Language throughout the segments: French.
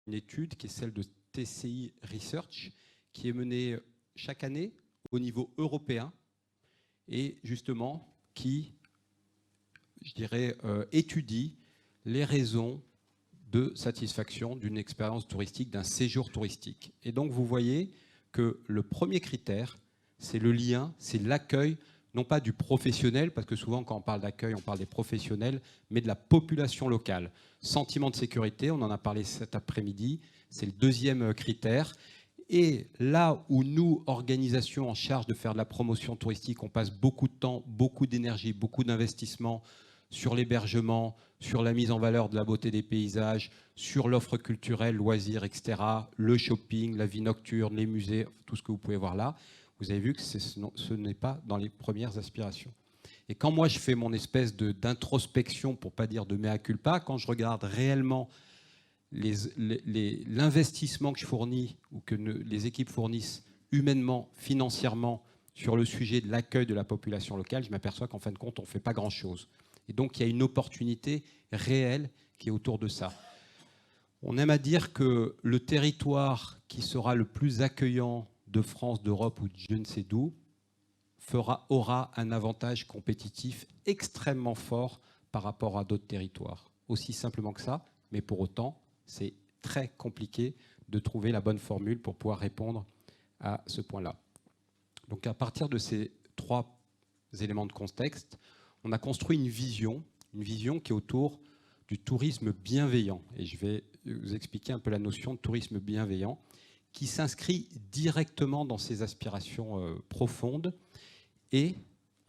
une étude qui est celle de TCI Research, qui est menée chaque année au niveau européen et justement qui, je dirais, étudie les raisons de satisfaction d'une expérience touristique, d'un séjour touristique. Et donc vous voyez que le premier critère, c'est le lien, c'est l'accueil, non pas du professionnel, parce que souvent quand on parle d'accueil, on parle des professionnels, mais de la population locale. Sentiment de sécurité, on en a parlé cet après-midi, c'est le deuxième critère. Et là où nous, organisations en charge de faire de la promotion touristique, on passe beaucoup de temps, beaucoup d'énergie, beaucoup d'investissement sur l'hébergement, sur la mise en valeur de la beauté des paysages, sur l'offre culturelle, loisirs, etc., le shopping, la vie nocturne, les musées, tout ce que vous pouvez voir là, vous avez vu que ce n'est pas dans les premières aspirations. Et quand moi je fais mon espèce d'introspection, pour ne pas dire de mea culpa, quand je regarde réellement l'investissement que je fournis ou que les équipes fournissent humainement, financièrement, sur le sujet de l'accueil de la population locale, je m'aperçois qu'en fin de compte, on ne fait pas grand-chose. Et donc, il y a une opportunité réelle qui est autour de ça. On aime à dire que le territoire qui sera le plus accueillant de France, d'Europe ou de je ne sais d'où aura un avantage compétitif extrêmement fort par rapport à d'autres territoires. Aussi simplement que ça, mais pour autant, c'est très compliqué de trouver la bonne formule pour pouvoir répondre à ce point-là. Donc à partir de ces trois éléments de contexte, on a construit une vision qui est autour du tourisme bienveillant. Et je vais vous expliquer un peu la notion de tourisme bienveillant, qui s'inscrit directement dans ces aspirations profondes, et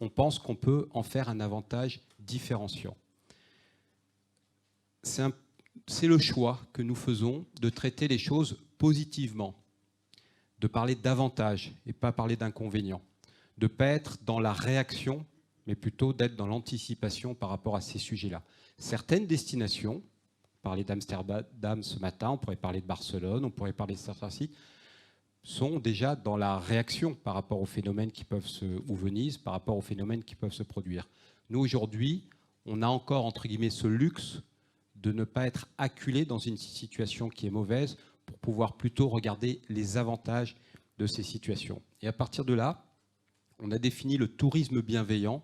on pense qu'on peut en faire un avantage différenciant. C'est le choix que nous faisons de traiter les choses positivement, de parler d'avantages et pas parler d'inconvénients, de ne pas être dans la réaction, mais plutôt d'être dans l'anticipation par rapport à ces sujets-là. Certaines destinations, on parlait d'Amsterdam ce matin, on pourrait parler de Barcelone, on pourrait parler de certains sites, sont déjà dans la réaction par rapport aux phénomènes qui peuvent ou Venise, par rapport aux phénomènes qui peuvent se produire. Nous, aujourd'hui, on a encore, entre guillemets, ce luxe de ne pas être acculé dans une situation qui est mauvaise pour pouvoir plutôt regarder les avantages de ces situations. Et à partir de là, on a défini le tourisme bienveillant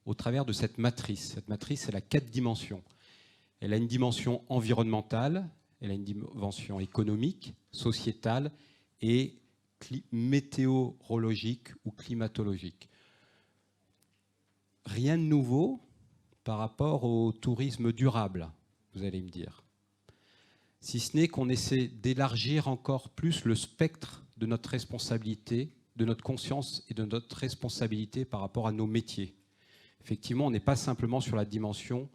au travers de cette matrice. Cette matrice, elle a 4 dimensions. Elle a une dimension environnementale, elle a une dimension économique, sociétale et météorologique ou climatologique. Rien de nouveau par rapport au tourisme durable, vous allez me dire. Si ce n'est qu'on essaie d'élargir encore plus le spectre de notre responsabilité, de notre conscience et de notre responsabilité par rapport à nos métiers. Effectivement, on n'est pas simplement sur la dimension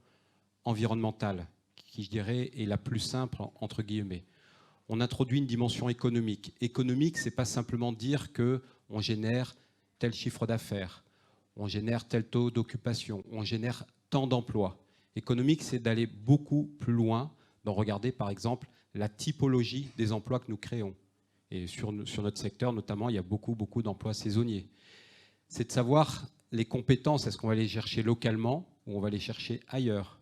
environnementale, qui, je dirais, est la plus simple, entre guillemets. On introduit une dimension économique. Économique, ce n'est pas simplement dire qu'on génère tel chiffre d'affaires, on génère tel taux d'occupation, on génère tant d'emplois. Économique, c'est d'aller beaucoup plus loin, d'en regarder par exemple la typologie des emplois que nous créons. Et sur notre secteur, notamment, il y a beaucoup d'emplois saisonniers. C'est de savoir les compétences, est-ce qu'on va les chercher localement ou on va les chercher ailleurs.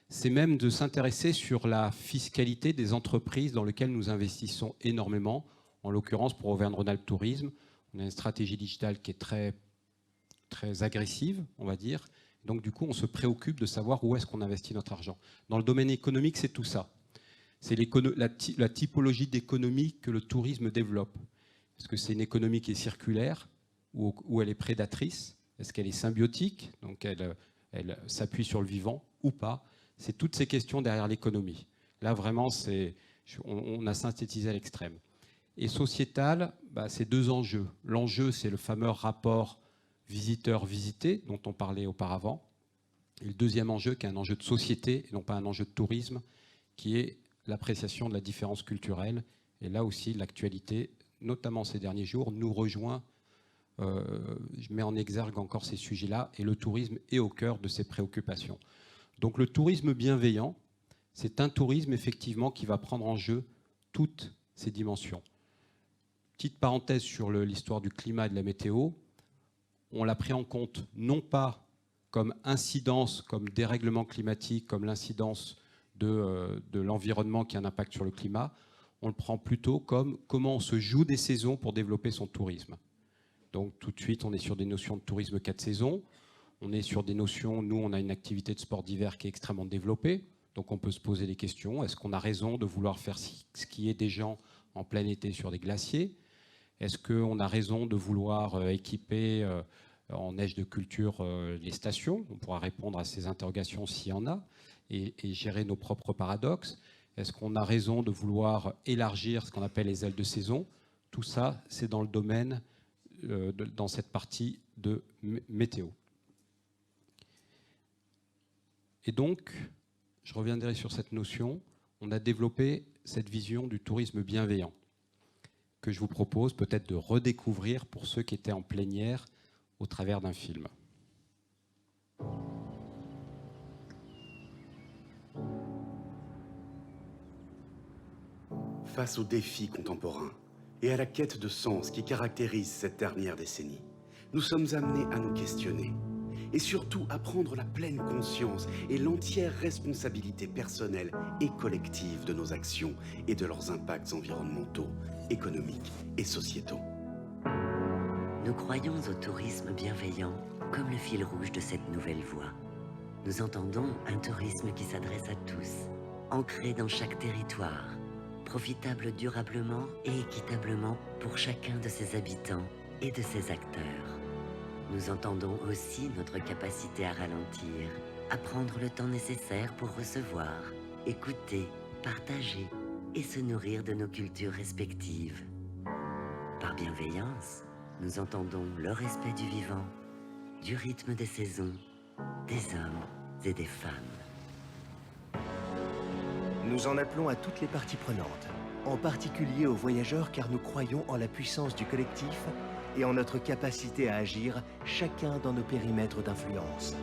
C'est même de s'intéresser sur la fiscalité des entreprises dans lesquelles nous investissons énormément. En l'occurrence, pour Auvergne-Rhône-Alpes Tourisme, on a une stratégie digitale qui est très, très agressive, on va dire. Donc, du coup, on se préoccupe de savoir où est-ce qu'on investit notre argent. Dans le domaine économique, c'est tout ça. C'est la typologie d'économie que le tourisme développe. Est-ce que c'est une économie qui est circulaire ou elle est prédatrice? Est-ce qu'elle est symbiotique? Donc, elle s'appuie sur le vivant ou pas? C'est toutes ces questions derrière l'économie. Là, vraiment, on a synthétisé à l'extrême. Et sociétal, c'est 2 enjeux. L'enjeu, c'est le fameux rapport visiteur-visité dont on parlait auparavant. Et le deuxième enjeu, qui est un enjeu de société, et non pas un enjeu de tourisme, qui est l'appréciation de la différence culturelle. Et là aussi, l'actualité, notamment ces derniers jours, nous rejoint. Je mets en exergue encore ces sujets-là, et le tourisme est au cœur de ces préoccupations. Donc le tourisme bienveillant, c'est un tourisme effectivement qui va prendre en jeu toutes ces dimensions. Petite parenthèse sur l'histoire du climat et de la météo, on l'a pris en compte non pas comme incidence, comme dérèglement climatique, comme l'incidence de l'environnement qui a un impact sur le climat, on le prend plutôt comme comment on se joue des saisons pour développer son tourisme. Donc tout de suite, on est sur des notions de tourisme 4 saisons. On est sur des notions, nous, on a une activité de sport d'hiver qui est extrêmement développée. Donc on peut se poser des questions. Est-ce qu'on a raison de vouloir faire skier des gens en plein été sur des glaciers? Est-ce qu'on a raison de vouloir équiper en neige de culture les stations? On pourra répondre à ces interrogations s'il y en a et gérer nos propres paradoxes. Est-ce qu'on a raison de vouloir élargir ce qu'on appelle les ailes de saison? Tout ça, c'est dans le domaine, dans cette partie de météo. Et donc, je reviendrai sur cette notion, on a développé cette vision du tourisme bienveillant que je vous propose peut-être de redécouvrir pour ceux qui étaient en plénière au travers d'un film. Face aux défis contemporains et à la quête de sens qui caractérise cette dernière décennie, nous sommes amenés à nous questionner et surtout à prendre la pleine conscience et l'entière responsabilité personnelle et collective de nos actions et de leurs impacts environnementaux, économiques et sociétaux. Nous croyons au tourisme bienveillant comme le fil rouge de cette nouvelle voie. Nous entendons un tourisme qui s'adresse à tous, ancré dans chaque territoire, profitable durablement et équitablement pour chacun de ses habitants et de ses acteurs. Nous entendons aussi notre capacité à ralentir, à prendre le temps nécessaire pour recevoir, écouter, partager et se nourrir de nos cultures respectives. Par bienveillance, nous entendons le respect du vivant, du rythme des saisons, des hommes et des femmes. Nous en appelons à toutes les parties prenantes, en particulier aux voyageurs car nous croyons en la puissance du collectif et en notre capacité à agir chacun dans nos périmètres d'influence.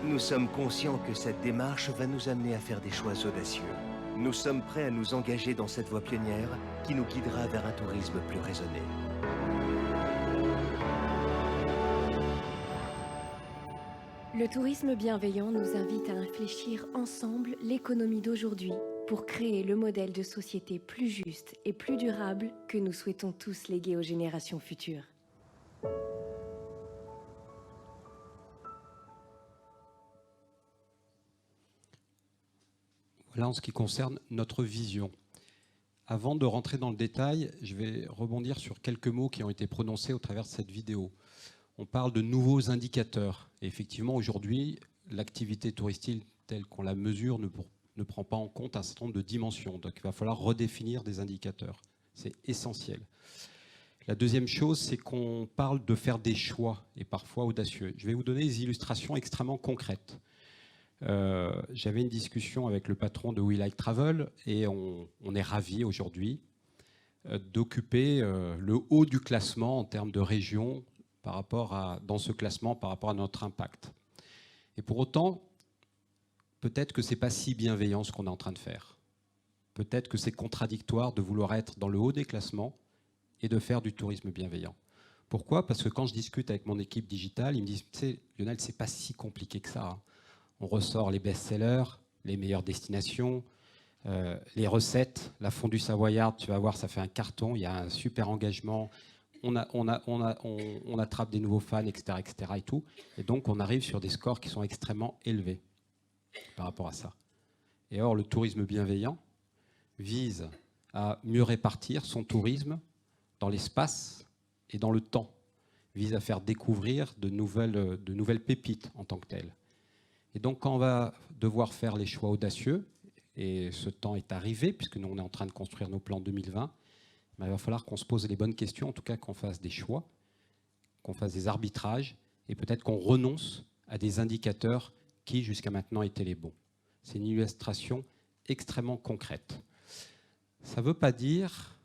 Nous sommes conscients que cette démarche va nous amener à faire des choix audacieux. Nous sommes prêts à nous engager dans cette voie pionnière qui nous guidera vers un tourisme plus raisonné. Le tourisme bienveillant nous invite à réfléchir ensemble l'économie d'aujourd'hui pour créer le modèle de société plus juste et plus durable que nous souhaitons tous léguer aux générations futures. Voilà en ce qui concerne notre vision. Avant de rentrer dans le détail, je vais rebondir sur quelques mots qui ont été prononcés au travers de cette vidéo. On parle de nouveaux indicateurs. Et effectivement, aujourd'hui, l'activité touristique telle qu'on la mesure ne prend pas en compte un certain nombre de dimensions. Donc il va falloir redéfinir des indicateurs. C'est essentiel. La deuxième chose, c'est qu'on parle de faire des choix, et parfois audacieux. Je vais vous donner des illustrations extrêmement concrètes. J'avais une discussion avec le patron de We Like Travel, et on est ravis aujourd'hui d'occuper le haut du classement en termes de région dans ce classement par rapport à notre impact. Et pour autant, peut-être que ce n'est pas si bienveillant ce qu'on est en train de faire. Peut-être que c'est contradictoire de vouloir être dans le haut des classements et de faire du tourisme bienveillant. Pourquoi? Parce que quand je discute avec mon équipe digitale, ils me disent, tu sais, Lionel, c'est pas si compliqué que ça. On ressort les best-sellers, les meilleures destinations, les recettes, la fondue savoyarde, tu vas voir, ça fait un carton, il y a un super engagement. On attrape des nouveaux fans, etc., etc. Et tout. Et donc, on arrive sur des scores qui sont extrêmement élevés par rapport à ça. Et or, le tourisme bienveillant vise à mieux répartir son tourisme dans l'espace et dans le temps, vise à faire découvrir de nouvelles pépites en tant que telles. Et donc, quand on va devoir faire les choix audacieux, et ce temps est arrivé, puisque nous, on est en train de construire nos plans 2020, il va falloir qu'on se pose les bonnes questions, en tout cas qu'on fasse des choix, qu'on fasse des arbitrages, et peut-être qu'on renonce à des indicateurs qui, jusqu'à maintenant, étaient les bons. C'est une illustration extrêmement concrète. Ça ne veut pas dire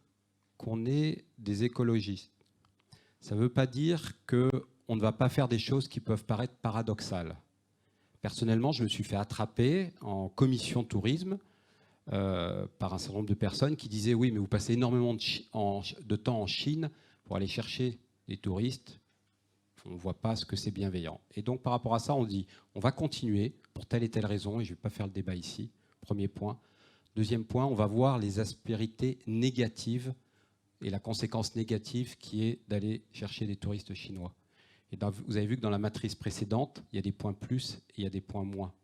qu'on est des écologistes. Ça ne veut pas dire qu'on ne va pas faire des choses qui peuvent paraître paradoxales. Personnellement, je me suis fait attraper en commission tourisme par un certain nombre de personnes qui disaient « Oui, mais vous passez énormément de temps en Chine pour aller chercher des touristes. On ne voit pas ce que c'est bienveillant. » Et donc, par rapport à ça, on dit « On va continuer, pour telle et telle raison, et je ne vais pas faire le débat ici, premier point, Deuxième point, on va voir les aspérités négatives et la conséquence négative qui est d'aller chercher des touristes chinois. Et vous avez vu que dans la matrice précédente, il y a des points plus et il y a des points moins.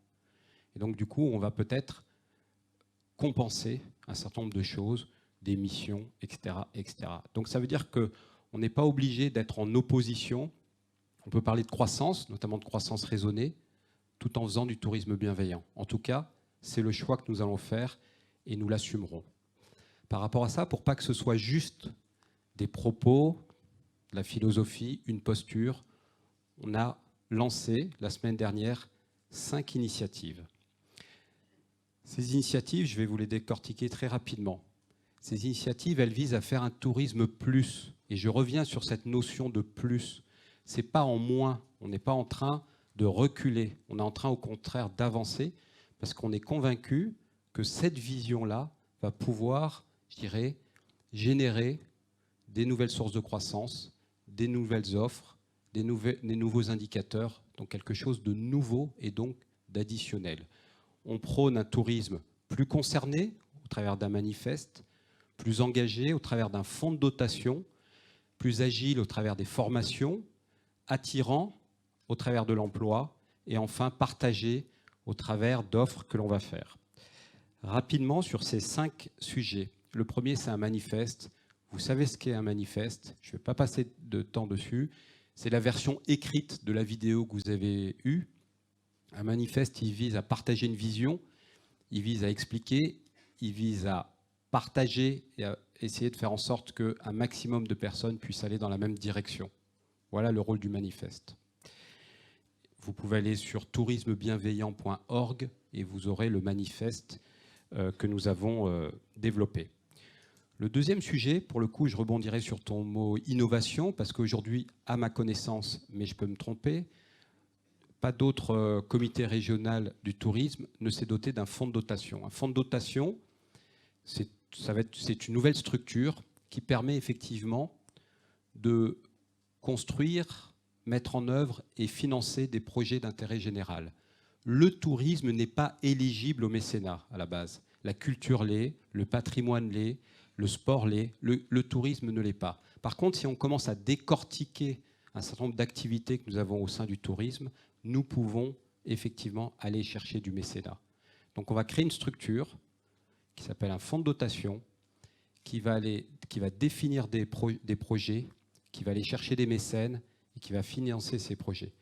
Et donc du coup, on va peut-être compenser un certain nombre de choses, des missions, etc., etc. Donc ça veut dire qu'on n'est pas obligé d'être en opposition. On peut parler de croissance, notamment de croissance raisonnée, tout en faisant du tourisme bienveillant. En tout cas, c'est le choix que nous allons faire et nous l'assumerons. Par rapport à ça, pour pas que ce soit juste des propos, de la philosophie, une posture, on a lancé la semaine dernière 5 initiatives. Ces initiatives, je vais vous les décortiquer très rapidement. Ces initiatives, elles visent à faire un tourisme plus. Et je reviens sur cette notion de plus. Ce n'est pas en moins. On n'est pas en train de reculer. On est en train, au contraire, d'avancer parce qu'on est convaincu que cette vision-là va pouvoir, je dirais, générer des nouvelles sources de croissance, des nouvelles offres, des nouveaux indicateurs, donc quelque chose de nouveau et donc d'additionnel. On prône un tourisme plus concerné au travers d'un manifeste, plus engagé au travers d'un fonds de dotation, plus agile au travers des formations, attirant au travers de l'emploi et enfin partagé au travers d'offres que l'on va faire. Rapidement sur ces 5 sujets. Le premier, c'est un manifeste. Vous savez ce qu'est un manifeste. Je ne vais pas passer de temps dessus. C'est la version écrite de la vidéo que vous avez eue. Un manifeste, il vise à partager une vision, il vise à expliquer, il vise à partager et à essayer de faire en sorte qu'un maximum de personnes puissent aller dans la même direction. Voilà le rôle du manifeste. Vous pouvez aller sur tourismebienveillant.org et vous aurez le manifeste que nous avons développé. Le deuxième sujet, pour le coup, je rebondirai sur ton mot innovation, parce qu'aujourd'hui, à ma connaissance, mais je peux me tromper, pas d'autre comité régional du tourisme ne s'est doté d'un fonds de dotation. Un fonds de dotation, c'est une nouvelle structure qui permet effectivement de construire, mettre en œuvre et financer des projets d'intérêt général. Le tourisme n'est pas éligible au mécénat à la base. La culture l'est, le patrimoine l'est, le sport l'est, le tourisme ne l'est pas. Par contre, si on commence à décortiquer un certain nombre d'activités que nous avons au sein du tourisme, nous pouvons effectivement aller chercher du mécénat. Donc on va créer une structure qui s'appelle un fonds de dotation, qui va définir des projets, qui va aller chercher des mécènes et qui va financer ces projets.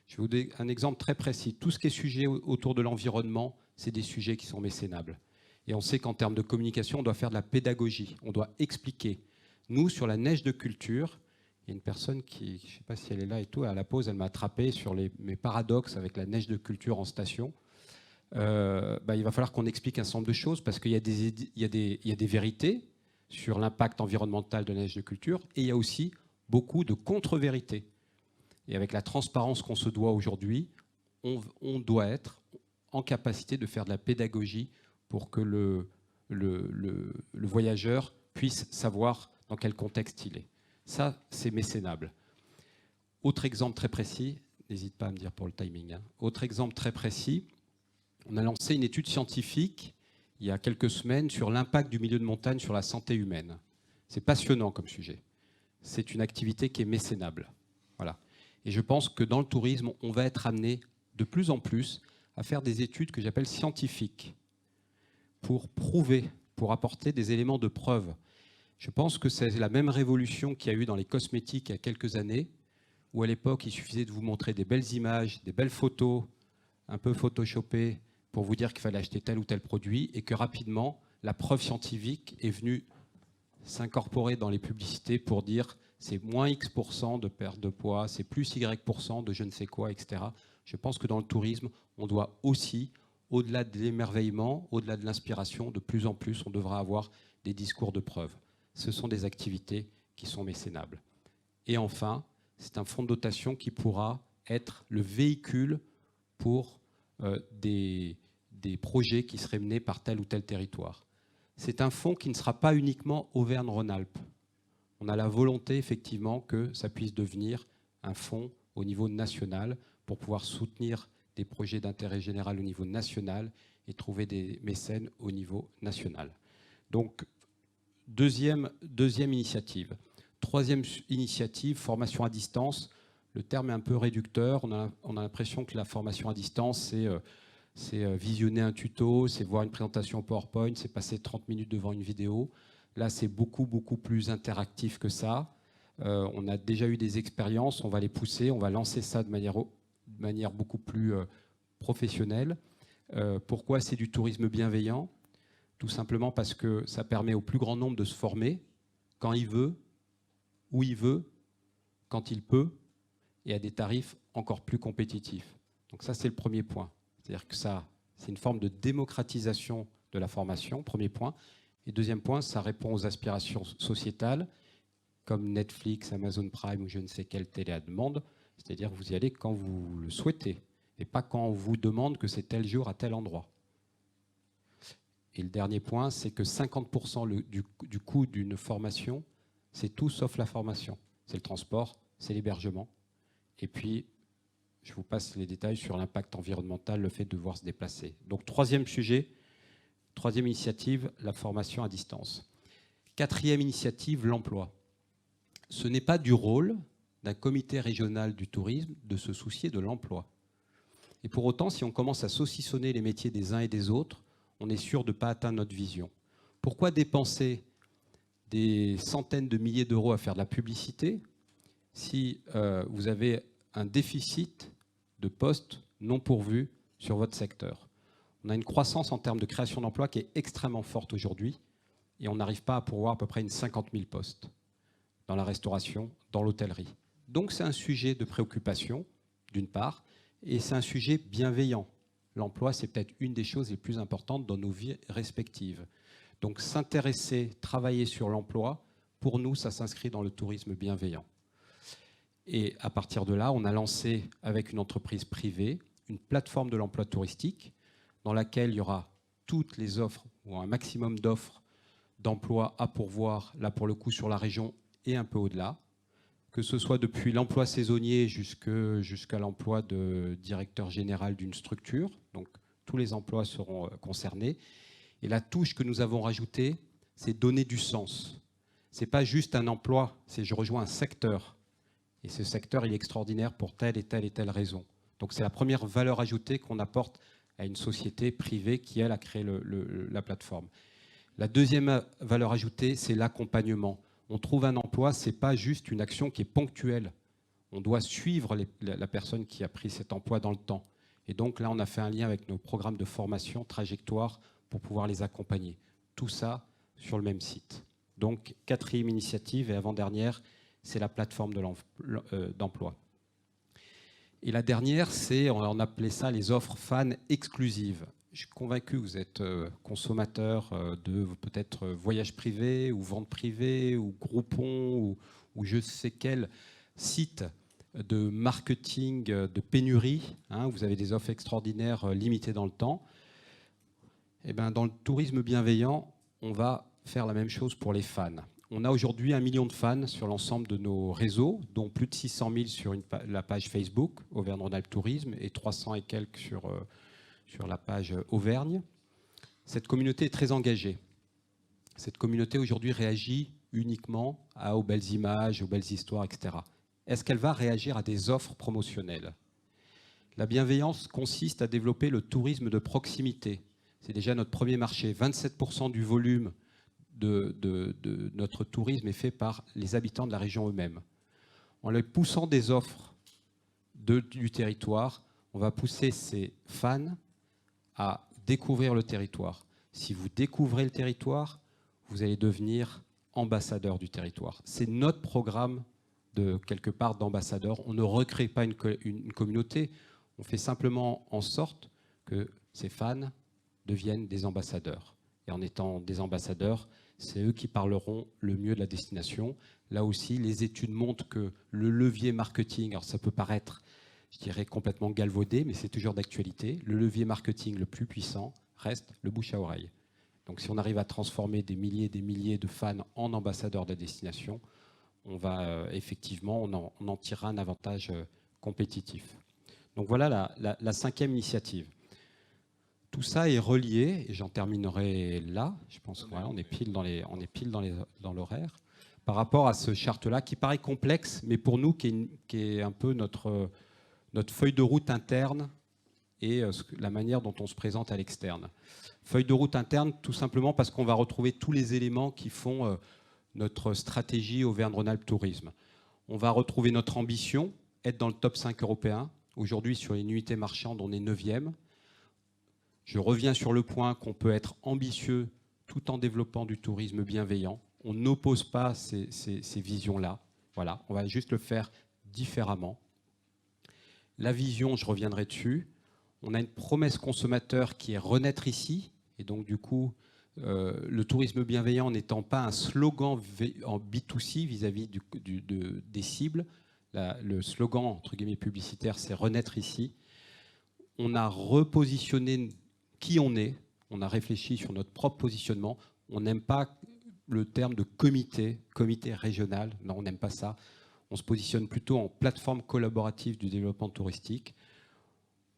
Je vais vous donner un exemple très précis. Tout ce qui est sujet autour de l'environnement, c'est des sujets qui sont mécénables. Et on sait qu'en termes de communication, on doit faire de la pédagogie, on doit expliquer. Nous, sur la neige de culture, il y a une personne qui, je ne sais pas si elle est là et tout, à la pause, elle m'a attrapé sur mes paradoxes avec la neige de culture en station. Il va falloir qu'on explique un certain nombre de choses parce qu'il y a des vérités sur l'impact environnemental de la neige de culture et il y a aussi beaucoup de contre-vérités. Et avec la transparence qu'on se doit aujourd'hui, on doit être en capacité de faire de la pédagogie pour que le voyageur puisse savoir dans quel contexte il est. Ça, c'est mécénable. Autre exemple très précis, n'hésite pas à me dire pour le timing. Autre exemple très précis, on a lancé une étude scientifique il y a quelques semaines sur l'impact du milieu de montagne sur la santé humaine. C'est passionnant comme sujet. C'est une activité qui est mécénable. Voilà. Et je pense que dans le tourisme, on va être amené de plus en plus à faire des études que j'appelle scientifiques pour prouver, pour apporter des éléments de preuve. Je pense que c'est la même révolution qu'il y a eu dans les cosmétiques il y a quelques années, où à l'époque, il suffisait de vous montrer des belles images, des belles photos, un peu photoshopées, pour vous dire qu'il fallait acheter tel ou tel produit, et que rapidement, la preuve scientifique est venue s'incorporer dans les publicités pour dire c'est moins X% de perte de poids, c'est plus Y% de je ne sais quoi, etc. Je pense que dans le tourisme, on doit aussi, au-delà de l'émerveillement, au-delà de l'inspiration, de plus en plus, on devra avoir des discours de preuve. Ce sont des activités qui sont mécénables. Et enfin, c'est un fonds de dotation qui pourra être le véhicule pour des projets qui seraient menés par tel ou tel territoire. C'est un fonds qui ne sera pas uniquement Auvergne-Rhône-Alpes. On a la volonté, effectivement, que ça puisse devenir un fonds au niveau national pour pouvoir soutenir des projets d'intérêt général au niveau national et trouver des mécènes au niveau national. Donc, deuxième initiative. Troisième initiative, formation à distance. Le terme est un peu réducteur. On a l'impression que la formation à distance, c'est visionner un tuto, c'est voir une présentation PowerPoint, c'est passer 30 minutes devant une vidéo. Là, c'est beaucoup plus interactif que ça. On a déjà eu des expériences, on va les pousser, on va lancer ça de manière beaucoup plus professionnelle. Pourquoi c'est du tourisme bienveillant? Tout simplement parce que ça permet au plus grand nombre de se former quand il veut, où il veut, quand il peut, et à des tarifs encore plus compétitifs. Donc ça, c'est le premier point. C'est-à-dire que ça, c'est une forme de démocratisation de la formation, premier point. Et deuxième point, ça répond aux aspirations sociétales, comme Netflix, Amazon Prime ou je ne sais quelle télé à demande. C'est-à-dire que vous y allez quand vous le souhaitez, et pas quand on vous demande que c'est tel jour à tel endroit. Et le dernier point, c'est que 50% du coût d'une formation, c'est tout sauf la formation. C'est le transport, c'est l'hébergement. Et puis, je vous passe les détails sur l'impact environnemental, le fait de devoir se déplacer. Donc, troisième sujet, troisième initiative, la formation à distance. Quatrième initiative, l'emploi. Ce n'est pas du rôle d'un comité régional du tourisme de se soucier de l'emploi. Et pour autant, si on commence à saucissonner les métiers des uns et des autres, on est sûr de ne pas atteindre notre vision. Pourquoi dépenser des centaines de milliers d'euros à faire de la publicité si vous avez un déficit de postes non pourvus sur votre secteur? On a une croissance en termes de création d'emplois qui est extrêmement forte aujourd'hui et on n'arrive pas à pourvoir à peu près une 50 000 postes dans la restauration, dans l'hôtellerie. Donc c'est un sujet de préoccupation, d'une part, et c'est un sujet bienveillant. L'emploi, c'est peut-être une des choses les plus importantes dans nos vies respectives. Donc s'intéresser, travailler sur l'emploi, pour nous, ça s'inscrit dans le tourisme bienveillant. Et à partir de là, on a lancé avec une entreprise privée une plateforme de l'emploi touristique dans laquelle il y aura toutes les offres, ou un maximum d'offres d'emploi à pourvoir, là pour le coup sur la région et un peu au-delà, que ce soit depuis l'emploi saisonnier jusqu'à l'emploi de directeur général d'une structure. Donc tous les emplois seront concernés. Et la touche que nous avons rajoutée, c'est donner du sens. Ce n'est pas juste un emploi, c'est je rejoins un secteur. Et ce secteur, il est extraordinaire pour telle et telle raison. Donc c'est la première valeur ajoutée qu'on apporte à une société privée qui, elle, a créé la plateforme. La deuxième valeur ajoutée, c'est l'accompagnement. On trouve un emploi, ce n'est pas juste une action qui est ponctuelle. On doit suivre la personne qui a pris cet emploi dans le temps. Et donc là, on a fait un lien avec nos programmes de formation, trajectoire, pour pouvoir les accompagner. Tout ça sur le même site. Donc, quatrième initiative et avant-dernière, c'est la plateforme d'emploi. Et la dernière, c'est, on appelait ça les offres fans exclusives. Je suis convaincu que vous êtes consommateur de peut-être voyages privés ou ventes privées ou Groupon ou je sais quel site de marketing de pénurie. Vous avez des offres extraordinaires limitées dans le temps. Et bien, dans le tourisme bienveillant, on va faire la même chose pour les fans. On a aujourd'hui 1 million de fans sur l'ensemble de nos réseaux, dont plus de 600 000 sur la page Facebook, Auvergne-Rhône-Alpes Tourisme, et 300 et quelques sur la page Auvergne. Cette communauté est très engagée. Cette communauté aujourd'hui réagit uniquement aux belles images, aux belles histoires, etc. Est-ce qu'elle va réagir à des offres promotionnelles? La bienveillance consiste à développer le tourisme de proximité. C'est déjà notre premier marché. 27% du volume de notre tourisme est fait par les habitants de la région eux-mêmes. En les poussant des offres du territoire, on va pousser ces fans à découvrir le territoire. Si vous découvrez le territoire, vous allez devenir ambassadeur du territoire. C'est notre programme quelque part d'ambassadeur. On ne recrée pas une communauté, on fait simplement en sorte que ces fans deviennent des ambassadeurs. Et en étant des ambassadeurs, c'est eux qui parleront le mieux de la destination. Là aussi, les études montrent que le levier marketing, alors ça peut paraître, je dirais, complètement galvaudé, mais c'est toujours d'actualité. Le levier marketing le plus puissant reste le bouche à oreille. Donc si on arrive à transformer des milliers de fans en ambassadeurs de la destination, on va effectivement, on en tirera un avantage compétitif. Donc voilà la 5e initiative. Tout ça est relié, et j'en terminerai là, je pense qu'on est pile dans l'horaire, par rapport à ce charte-là, qui paraît complexe, mais pour nous, qui est un peu notre feuille de route interne et la manière dont on se présente à l'externe. Feuille de route interne, tout simplement parce qu'on va retrouver tous les éléments qui font notre stratégie Auvergne-Rhône-Alpes Tourisme. On va retrouver notre ambition, être dans le top 5 européen. Aujourd'hui, sur les nuitées marchandes, on est 9e. Je reviens sur le point qu'on peut être ambitieux tout en développant du tourisme bienveillant. On n'oppose pas ces visions-là. Voilà, on va juste le faire différemment. La vision, je reviendrai dessus. On a une promesse consommateur qui est renaître ici. Et donc, du coup, le tourisme bienveillant n'étant pas un slogan en B2C vis-à-vis des cibles, le slogan, entre guillemets, publicitaire, c'est renaître ici. On a repositionné qui on est. On a réfléchi sur notre propre positionnement. On n'aime pas le terme de comité régional. Non, on n'aime pas ça. On se positionne plutôt en plateforme collaborative du développement touristique.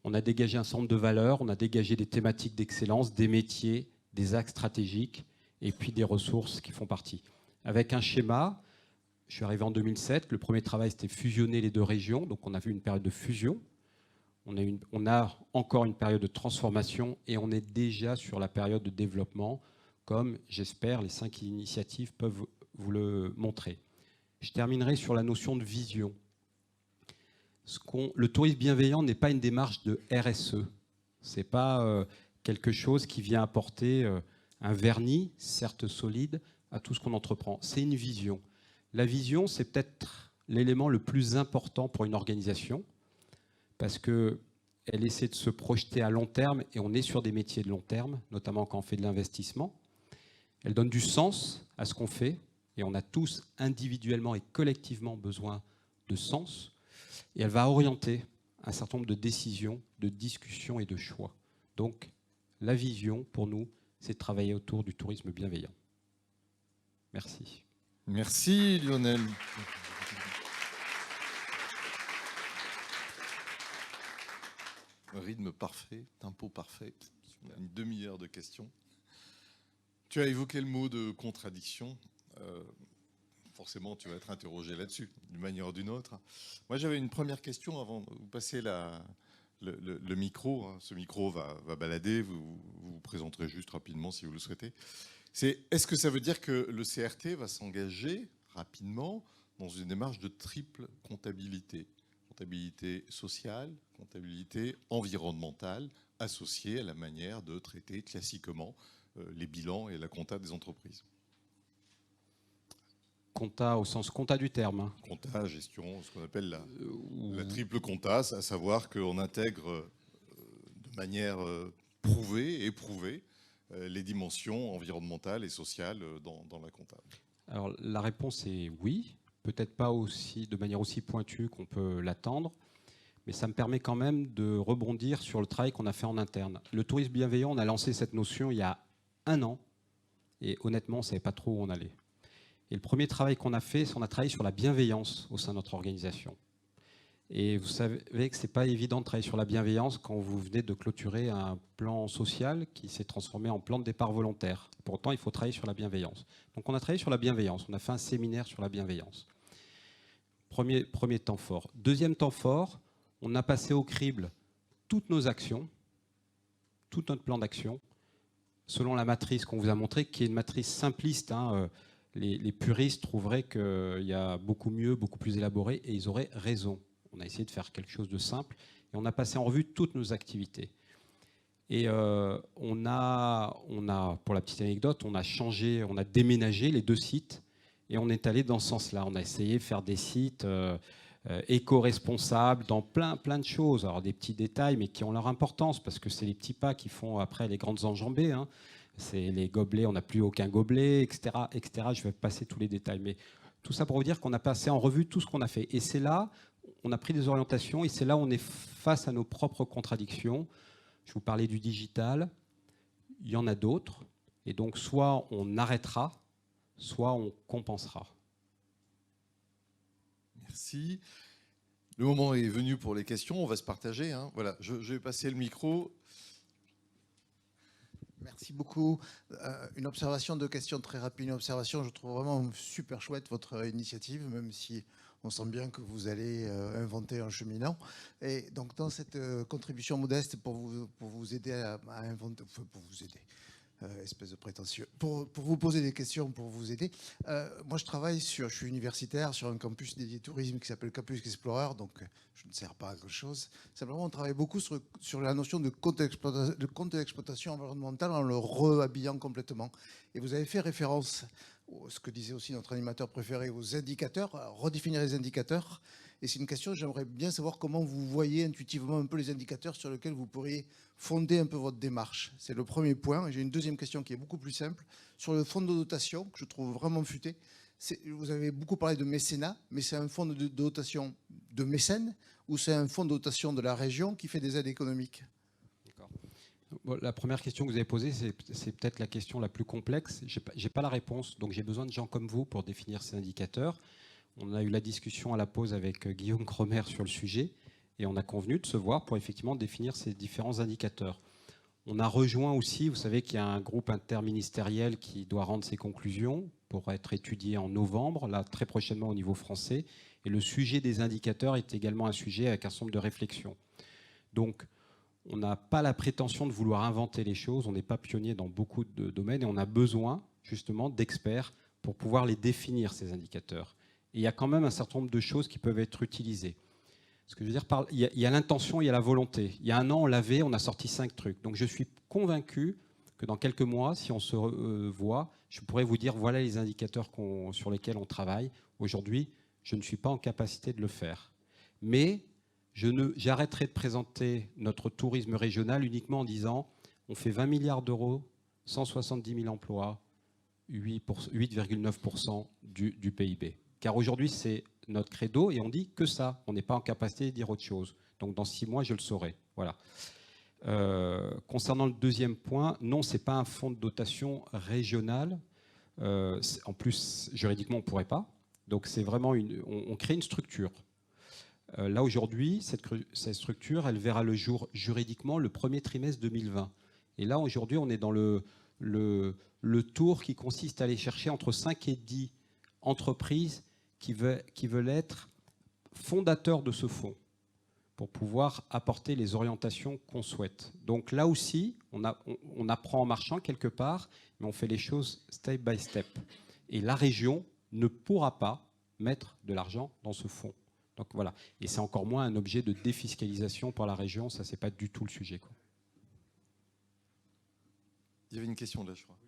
On a dégagé un certain nombre de valeurs, on a dégagé des thématiques d'excellence, des métiers, des axes stratégiques et puis des ressources qui font partie. Avec un schéma, je suis arrivé en 2007, le premier travail c'était fusionner les deux régions, donc on a vu une période de fusion. On a encore une période de transformation et on est déjà sur la période de développement, comme j'espère les 5 initiatives peuvent vous le montrer. Je terminerai sur la notion de vision. Le tourisme bienveillant n'est pas une démarche de RSE. Ce n'est pas quelque chose qui vient apporter un vernis, certes solide, à tout ce qu'on entreprend. C'est une vision. La vision, c'est peut-être l'élément le plus important pour une organisation, parce qu'elle essaie de se projeter à long terme, et on est sur des métiers de long terme, notamment quand on fait de l'investissement. Elle donne du sens à ce qu'on fait, et on a tous individuellement et collectivement besoin de sens, et elle va orienter un certain nombre de décisions, de discussions et de choix. Donc, la vision, pour nous, c'est de travailler autour du tourisme bienveillant. Merci. Merci Lionel. Rythme parfait, tempo parfait, une demi-heure de questions. Tu as évoqué le mot de contradiction. Forcément, tu vas être interrogé là-dessus, d'une manière ou d'une autre. Moi, j'avais une première question avant de vous passer le micro. Ce micro va balader, vous vous présenterez juste rapidement si vous le souhaitez. Est-ce que ça veut dire que le CRT va s'engager rapidement dans une démarche de triple comptabilité ? Comptabilité sociale, comptabilité environnementale, associée à la manière de traiter classiquement les bilans et la compta des entreprises. Compta au sens compta du terme. Compta, gestion, ce qu'on appelle la triple compta, à savoir qu'on intègre de manière prouvée, éprouvée, les dimensions environnementales et sociales dans la compta. Alors la réponse est oui, peut-être pas de manière aussi pointue qu'on peut l'attendre, mais ça me permet quand même de rebondir sur le travail qu'on a fait en interne. Le tourisme bienveillant, on a lancé cette notion il y a 1 an, et honnêtement, on ne savait pas trop où on allait. Et le premier travail qu'on a fait, c'est qu'on a travaillé sur la bienveillance au sein de notre organisation. Et vous savez que ce n'est pas évident de travailler sur la bienveillance quand vous venez de clôturer un plan social qui s'est transformé en plan de départ volontaire. Pourtant, il faut travailler sur la bienveillance. Donc on a travaillé sur la bienveillance, on a fait un séminaire sur la bienveillance. Premier temps fort. Deuxième temps fort, on a passé au crible toutes nos actions, tout notre plan d'action, selon la matrice qu'on vous a montrée, qui est une matrice simpliste. Les puristes trouveraient qu'il y a beaucoup mieux, beaucoup plus élaboré, et ils auraient raison. On a essayé de faire quelque chose de simple, et on a passé en revue toutes nos activités. Et on a, pour la petite anecdote, on a déménagé les 2 sites, et on est allé dans ce sens-là. On a essayé de faire des sites éco-responsables dans plein de choses. Alors des petits détails, mais qui ont leur importance, parce que c'est les petits pas qui font après les grandes enjambées. C'est les gobelets, on n'a plus aucun gobelet, etc., etc. Je vais passer tous les détails. Mais tout ça pour vous dire qu'on a passé en revue tout ce qu'on a fait. Et c'est là, on a pris des orientations, et c'est là où on est face à nos propres contradictions. Je vous parlais du digital, il y en a d'autres. Et donc, soit on arrêtera, soit on compensera. Merci. Le moment est venu pour les questions, on va se partager. Hein. Voilà, je vais passer le micro. Merci beaucoup. Une observation, deux questions très rapides. Une observation, je trouve vraiment super chouette votre initiative, même si on sent bien que vous allez inventer en cheminant. Et donc, dans cette contribution modeste pour vous aider à inventer, enfin, pour vous aider, espèce de prétentieux, pour vous poser des questions, pour vous aider. Moi, je suis universitaire sur un campus dédié au tourisme qui s'appelle Campus Explorer, donc je ne sers pas à quelque chose. Simplement, on travaille beaucoup sur la notion de compte d'exploitation environnementale en le rehabillant complètement. Et vous avez fait référence, ce que disait aussi notre animateur préféré, aux indicateurs, à redéfinir les indicateurs. Et c'est une question, j'aimerais bien savoir comment vous voyez intuitivement un peu les indicateurs sur lesquels vous pourriez fonder un peu votre démarche. C'est le premier point. Et j'ai une deuxième question qui est beaucoup plus simple. Sur le fonds de dotation, que je trouve vraiment futé, vous avez beaucoup parlé de mécénat, mais c'est un fonds de dotation de mécènes ou c'est un fonds de dotation de la région qui fait des aides économiques? Bon, la première question que vous avez posée, c'est peut-être la question la plus complexe. Je n'ai pas la réponse, donc j'ai besoin de gens comme vous pour définir ces indicateurs. On a eu la discussion à la pause avec Guillaume Cromer sur le sujet et on a convenu de se voir pour effectivement définir ces différents indicateurs. On a rejoint aussi, vous savez qu'il y a un groupe interministériel qui doit rendre ses conclusions pour être étudié en novembre, là très prochainement au niveau français. Et le sujet des indicateurs est également un sujet avec un certain nombre de réflexions. Donc, on n'a pas la prétention de vouloir inventer les choses, on n'est pas pionnier dans beaucoup de domaines et on a besoin justement d'experts pour pouvoir les définir, ces indicateurs. Et il y a quand même un certain nombre de choses qui peuvent être utilisées. Ce que je veux dire, il y a l'intention, il y a la volonté. Il y a un an, on a sorti 5 trucs. Donc je suis convaincu que dans quelques mois, si on se voit, je pourrais vous dire voilà les indicateurs sur lesquels on travaille. Aujourd'hui, je ne suis pas en capacité de le faire. Mais j'arrêterai de présenter notre tourisme régional uniquement en disant on fait 20 milliards d'euros, 170 000 emplois, 8,9% du PIB. Car aujourd'hui, c'est notre credo et on dit que ça. On n'est pas en capacité de dire autre chose. Donc dans 6 mois, je le saurai. Voilà. Concernant le deuxième point, non, ce n'est pas un fonds de dotation régional. En plus, juridiquement, on ne pourrait pas. Donc c'est vraiment on crée une structure. Là, aujourd'hui, cette structure, elle verra le jour juridiquement le premier trimestre 2020. Et là, aujourd'hui, on est dans le tour qui consiste à aller chercher entre 5 et 10 entreprises qui veulent être fondateurs de ce fonds pour pouvoir apporter les orientations qu'on souhaite. Donc là aussi, on apprend en marchant quelque part, mais on fait les choses step by step. Et la région ne pourra pas mettre de l'argent dans ce fonds. Donc voilà. Et c'est encore moins un objet de défiscalisation pour la région, ça c'est pas du tout le sujet, quoi. Il y avait une question là, je crois.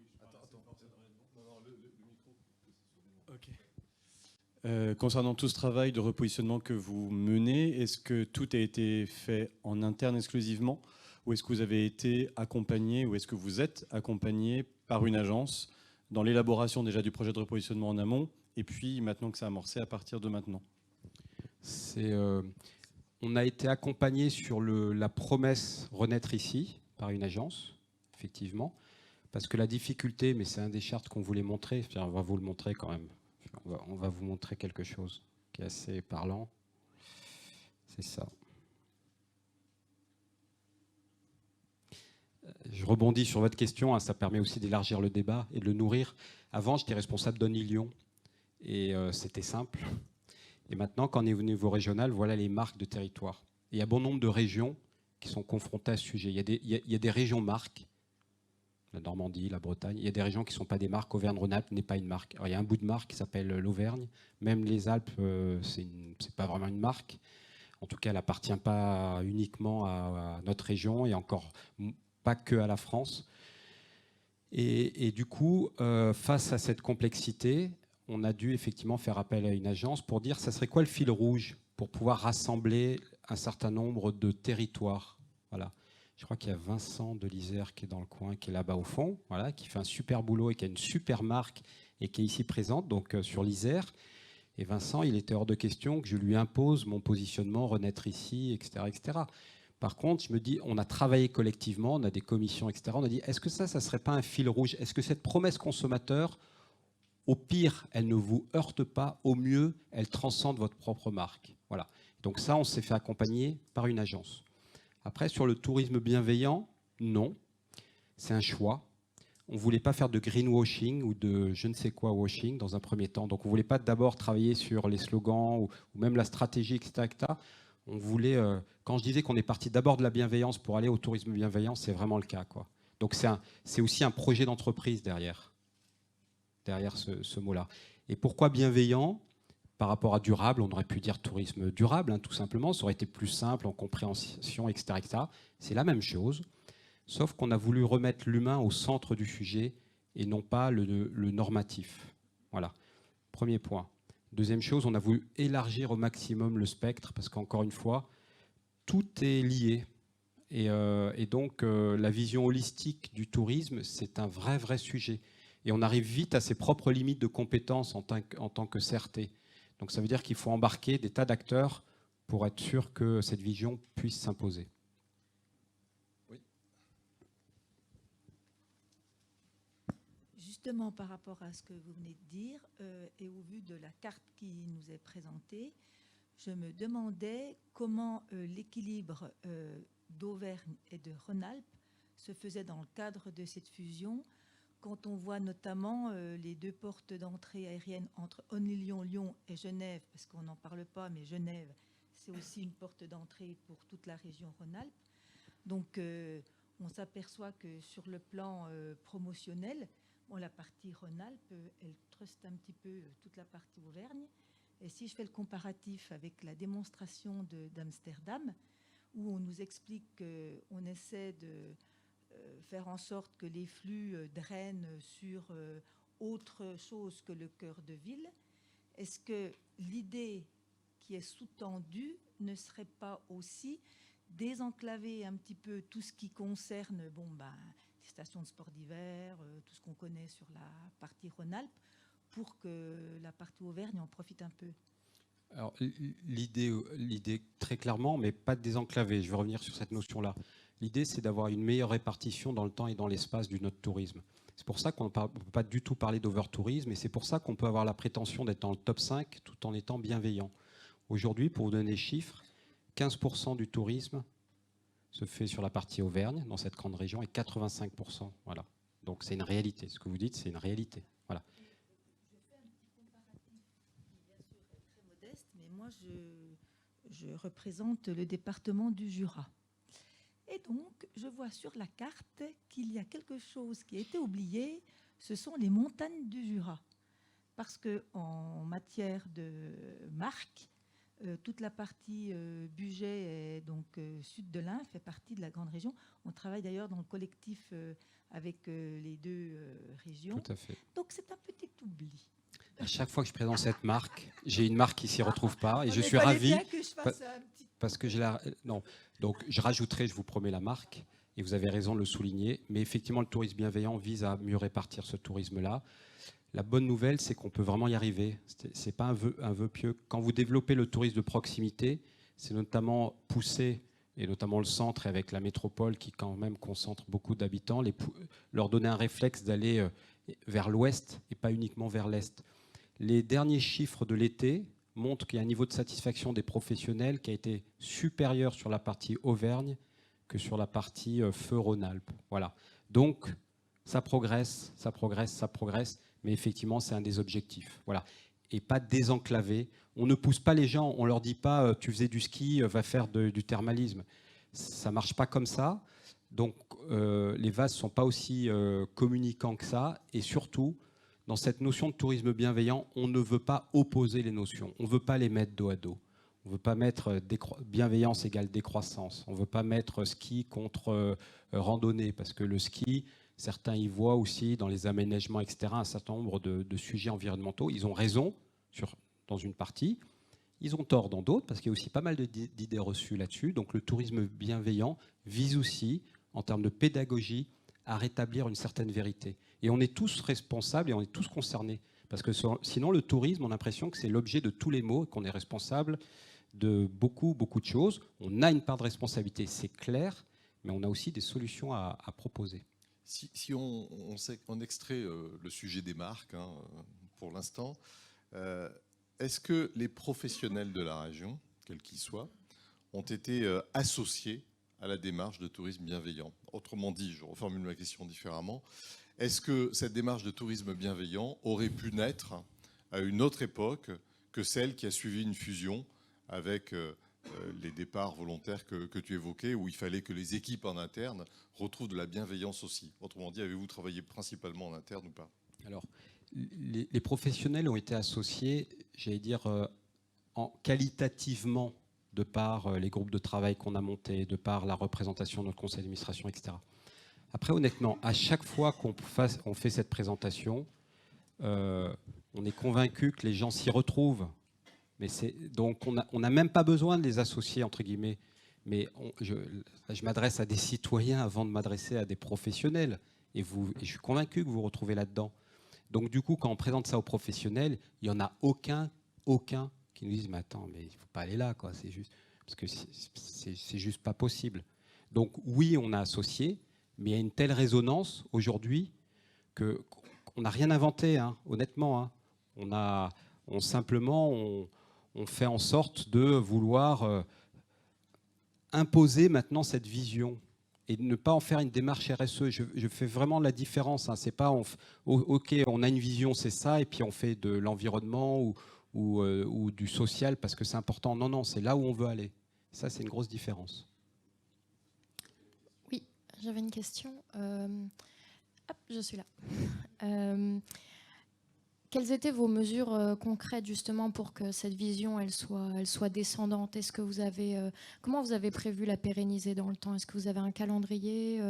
Concernant tout ce travail de repositionnement que vous menez, est-ce que tout a été fait en interne exclusivement ou est-ce que vous avez été accompagné ou est-ce que vous êtes accompagné par une agence dans l'élaboration déjà du projet de repositionnement en amont et puis maintenant que ça a amorcé à partir de maintenant? On a été accompagné sur la promesse Renaître ici par une agence, effectivement, parce que la difficulté, mais c'est un des chartes qu'on voulait montrer, on va vous le montrer quand même. On va vous montrer quelque chose qui est assez parlant. C'est ça. Je rebondis sur votre question, hein, ça permet aussi d'élargir le débat et de le nourrir. Avant, j'étais responsable d'Only-Lyon et c'était simple. Et maintenant, quand on est au niveau régional, voilà les marques de territoire. Et il y a bon nombre de régions qui sont confrontées à ce sujet. Il y a des régions marques, la Normandie, la Bretagne. Il y a des régions qui ne sont pas des marques. Auvergne-Rhône-Alpes n'est pas une marque. Alors, il y a un bout de marque qui s'appelle l'Auvergne. Même les Alpes, c'est pas vraiment une marque. En tout cas, elle n'appartient pas uniquement à notre région et encore pas que à la France. Et du coup, face à cette complexité, on a dû effectivement faire appel à une agence pour dire ça serait quoi le fil rouge pour pouvoir rassembler un certain nombre de territoires. Voilà. Je crois qu'il y a Vincent de l'Isère qui est dans le coin, qui est là-bas au fond, voilà, qui fait un super boulot et qui a une super marque et qui est ici présente, donc sur l'Isère. Et Vincent, il était hors de question que je lui impose mon positionnement, Renaître ici, etc., etc. Par contre, je me dis, on a travaillé collectivement, on a des commissions, etc. On a dit, est-ce que ça serait pas un fil rouge? Est-ce que cette promesse consommateur, au pire, elle ne vous heurte pas, au mieux, elle transcende votre propre marque? Voilà. Donc ça, on s'est fait accompagner par une agence. Après, sur le tourisme bienveillant, non. C'est un choix. On ne voulait pas faire de greenwashing ou de je ne sais quoi washing dans un premier temps. Donc on ne voulait pas d'abord travailler sur les slogans ou même la stratégie, etc. etc. On voulait, quand je disais qu'on est parti d'abord de la bienveillance pour aller au tourisme bienveillant, c'est vraiment le cas, quoi. Donc c'est aussi un projet d'entreprise derrière ce mot-là. Et pourquoi bienveillant par rapport à durable? On aurait pu dire tourisme durable, hein, tout simplement. Ça aurait été plus simple en compréhension, etc. etc. C'est la même chose, sauf qu'on a voulu remettre l'humain au centre du sujet et non pas le normatif. Voilà, premier point. Deuxième chose, on a voulu élargir au maximum le spectre, parce qu'encore une fois, tout est lié. Et donc, la vision holistique du tourisme, c'est un vrai sujet. Et on arrive vite à ses propres limites de compétences en tant que CRT. Donc ça veut dire qu'il faut embarquer des tas d'acteurs pour être sûr que cette vision puisse s'imposer. Oui. Justement, par rapport à ce que vous venez de dire, et au vu de la carte qui nous est présentée, je me demandais comment l'équilibre d'Auvergne et de Rhône-Alpes se faisait dans le cadre de cette fusion, quand on voit notamment les deux portes d'entrée aériennes entre Only-Lyon, Lyon et Genève, parce qu'on n'en parle pas, mais Genève, c'est aussi une porte d'entrée pour toute la région Rhône-Alpes. Donc, on s'aperçoit que sur le plan promotionnel, bon, la partie Rhône-Alpes, elle truste un petit peu toute la partie Auvergne. Et si je fais le comparatif avec la démonstration d'Amsterdam, où on nous explique qu'on essaie de faire en sorte que les flux drainent sur autre chose que le cœur de ville, est-ce que l'idée qui est sous-tendue ne serait pas aussi désenclaver un petit peu tout ce qui concerne les stations de sport d'hiver, tout ce qu'on connaît sur la partie Rhône-Alpes, pour que la partie Auvergne en profite un peu? Alors, l'idée très clairement, mais pas de désenclaver. Je vais revenir sur cette notion-là. L'idée, c'est d'avoir une meilleure répartition dans le temps et dans l'espace du notre tourisme. C'est pour ça qu'on ne peut pas du tout parler d'overtourisme, et c'est pour ça qu'on peut avoir la prétention d'être dans le top 5 tout en étant bienveillant. Aujourd'hui, pour vous donner les chiffres, 15% du tourisme se fait sur la partie Auvergne, dans cette grande région, et 85%. Voilà. Donc c'est une réalité. Ce que vous dites, c'est une réalité. Voilà. Je fais un petit comparatif qui, bien sûr, est très modeste, mais moi, je représente le département du Jura. Et donc, je vois sur la carte qu'il y a quelque chose qui a été oublié, ce sont les montagnes du Jura. Parce qu'en matière de marque, toute la partie Bugey et donc sud de l'Ain fait partie de la grande région. On travaille d'ailleurs dans le collectif avec les deux régions. Tout à fait. Donc c'est un petit oubli. À chaque fois que je présente cette marque, j'ai une marque qui s'y retrouve pas, et je suis fallait ravi bien que je fasse un petit... parce que j'ai la. Non, donc je rajouterai, je vous promets, la marque, et vous avez raison de le souligner. Mais effectivement, le tourisme bienveillant vise à mieux répartir ce tourisme-là. La bonne nouvelle, c'est qu'on peut vraiment y arriver. C'est pas un vœu pieux. Quand vous développez le tourisme de proximité, c'est notamment poussé, et notamment le centre, et avec la métropole qui quand même concentre beaucoup d'habitants, leur donner un réflexe d'aller vers l'ouest et pas uniquement vers l'est. Les derniers chiffres de l'été montrent qu'il y a un niveau de satisfaction des professionnels qui a été supérieur sur la partie Auvergne que sur la partie Feu Rhône-Alpes. Voilà. Donc, ça progresse, mais effectivement, c'est un des objectifs. Voilà. Et pas désenclaver. On ne pousse pas les gens, on ne leur dit pas tu faisais du ski, va faire du thermalisme. Ça ne marche pas comme ça. Donc, les vases ne sont pas aussi communicants que ça. Et surtout, dans cette notion de tourisme bienveillant, on ne veut pas opposer les notions. On ne veut pas les mettre dos à dos. On ne veut pas mettre bienveillance égale décroissance. On ne veut pas mettre ski contre randonnée, parce que le ski, certains y voient aussi dans les aménagements, etc., un certain nombre de sujets environnementaux. Ils ont raison dans une partie. Ils ont tort dans d'autres, parce qu'il y a aussi pas mal d'idées reçues là-dessus. Donc le tourisme bienveillant vise aussi, en termes de pédagogie, à rétablir une certaine vérité. Et on est tous responsables et on est tous concernés. Parce que sinon, le tourisme, on a l'impression que c'est l'objet de tous les maux et qu'on est responsable de beaucoup de choses. On a une part de responsabilité, c'est clair, mais on a aussi des solutions à proposer. Si on extrait le sujet des marques, pour l'instant, est-ce que les professionnels de la région quels qu'ils soient, ont été associés à la démarche de tourisme bienveillant. Autrement dit, je reformule ma question différemment, est-ce que cette démarche de tourisme bienveillant aurait pu naître à une autre époque que celle qui a suivi une fusion avec les départs volontaires que tu évoquais, où il fallait que les équipes en interne retrouvent de la bienveillance aussi? Autrement dit, avez-vous travaillé principalement en interne ou pas? Alors, les professionnels ont été associés, j'allais dire, qualitativement, de par les groupes de travail qu'on a montés, de par la représentation de notre conseil d'administration, etc. Après, honnêtement, à chaque fois qu'on fait cette présentation, on est convaincu que les gens s'y retrouvent. Mais donc, on n'a même pas besoin de les associer, entre guillemets. Mais je m'adresse à des citoyens avant de m'adresser à des professionnels. Et je suis convaincu que vous vous retrouvez là-dedans. Donc, du coup, quand on présente ça aux professionnels, il n'y en a aucun qui nous disent « Mais attends, mais il ne faut pas aller là, quoi. C'est juste, parce que c'est juste pas possible. » Donc, oui, on a associé, mais il y a une telle résonance aujourd'hui qu'on n'a rien inventé, hein, honnêtement. Hein. On fait en sorte de vouloir imposer maintenant cette vision et de ne pas en faire une démarche RSE. Je fais vraiment la différence. Hein. C'est pas OK, on a une vision, c'est ça, et puis on fait de l'environnement ou du social parce que c'est important. Non, non, c'est là où on veut aller. Ça, c'est une grosse différence. Oui, j'avais une question. Hop, je suis là. Quelles étaient vos mesures concrètes justement pour que cette vision elle soit descendante? Est-ce que vous avez comment vous avez prévu la pérenniser dans le temps? Est-ce que vous avez un calendrier,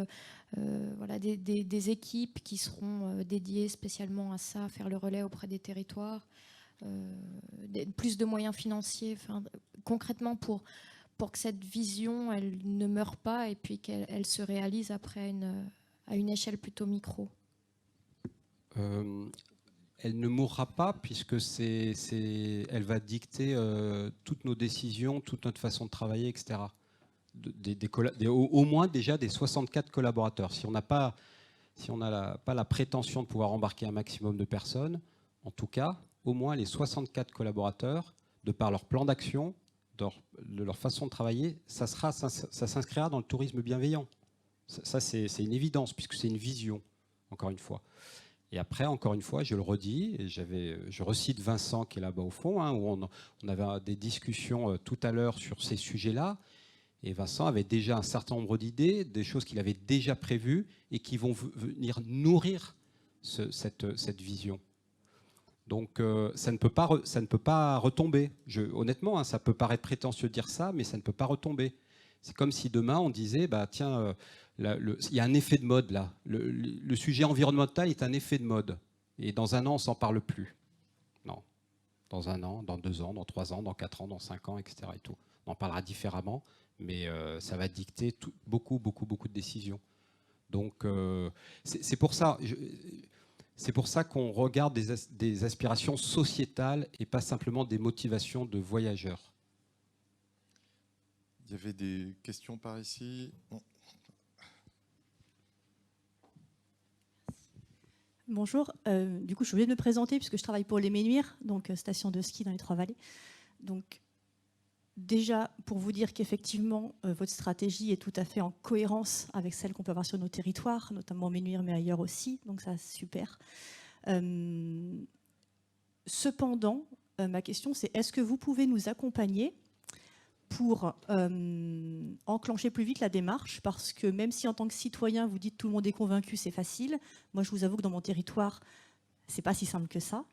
voilà, des équipes qui seront dédiées spécialement à ça, faire le relais auprès des territoires, plus de moyens financiers, concrètement pour que cette vision elle ne meure pas et puis qu'elle se réalise après à une échelle plutôt micro? Elle ne mourra pas puisque elle va dicter toutes nos décisions, toute notre façon de travailler, etc. Au moins déjà des 64 collaborateurs. Si on n'a pas la prétention de pouvoir embarquer un maximum de personnes, en tout cas, au moins les 64 collaborateurs, de par leur plan d'action, de leur façon de travailler, ça s'inscrira dans le tourisme bienveillant. Ça c'est une évidence puisque c'est une vision, encore une fois. Et après, encore une fois, je le redis, et je recite Vincent qui est là-bas au fond, hein, où on avait des discussions tout à l'heure sur ces sujets-là, et Vincent avait déjà un certain nombre d'idées, des choses qu'il avait déjà prévues et qui vont venir nourrir cette vision. Donc ça ne peut pas retomber. Honnêtement, hein, ça peut paraître prétentieux de dire ça, mais ça ne peut pas retomber. C'est comme si demain on disait, bah, tiens, il y a un effet de mode là. Le sujet environnemental est un effet de mode. Et dans un an, on ne s'en parle plus. Non. Dans un an, dans 2 ans, dans 3 ans, dans 4 ans, dans 5 ans, etc. Et tout. On en parlera différemment, mais ça va dicter beaucoup de décisions. Donc c'est pour ça. C'est pour ça qu'on regarde des aspirations sociétales et pas simplement des motivations de voyageurs. Il y avait des questions par ici. Non. Bonjour, du coup je suis obligée de me présenter puisque je travaille pour les Ménuires, donc station de ski dans les Trois-Vallées. Donc déjà pour vous dire qu'effectivement votre stratégie est tout à fait en cohérence avec celle qu'on peut avoir sur nos territoires, notamment Ménuires mais ailleurs aussi, donc ça c'est super. Cependant, ma question c'est est-ce que vous pouvez nous accompagner pour enclencher plus vite la démarche, parce que même si en tant que citoyen vous dites tout le monde est convaincu, c'est facile, moi je vous avoue que dans mon territoire c'est pas si simple que ça,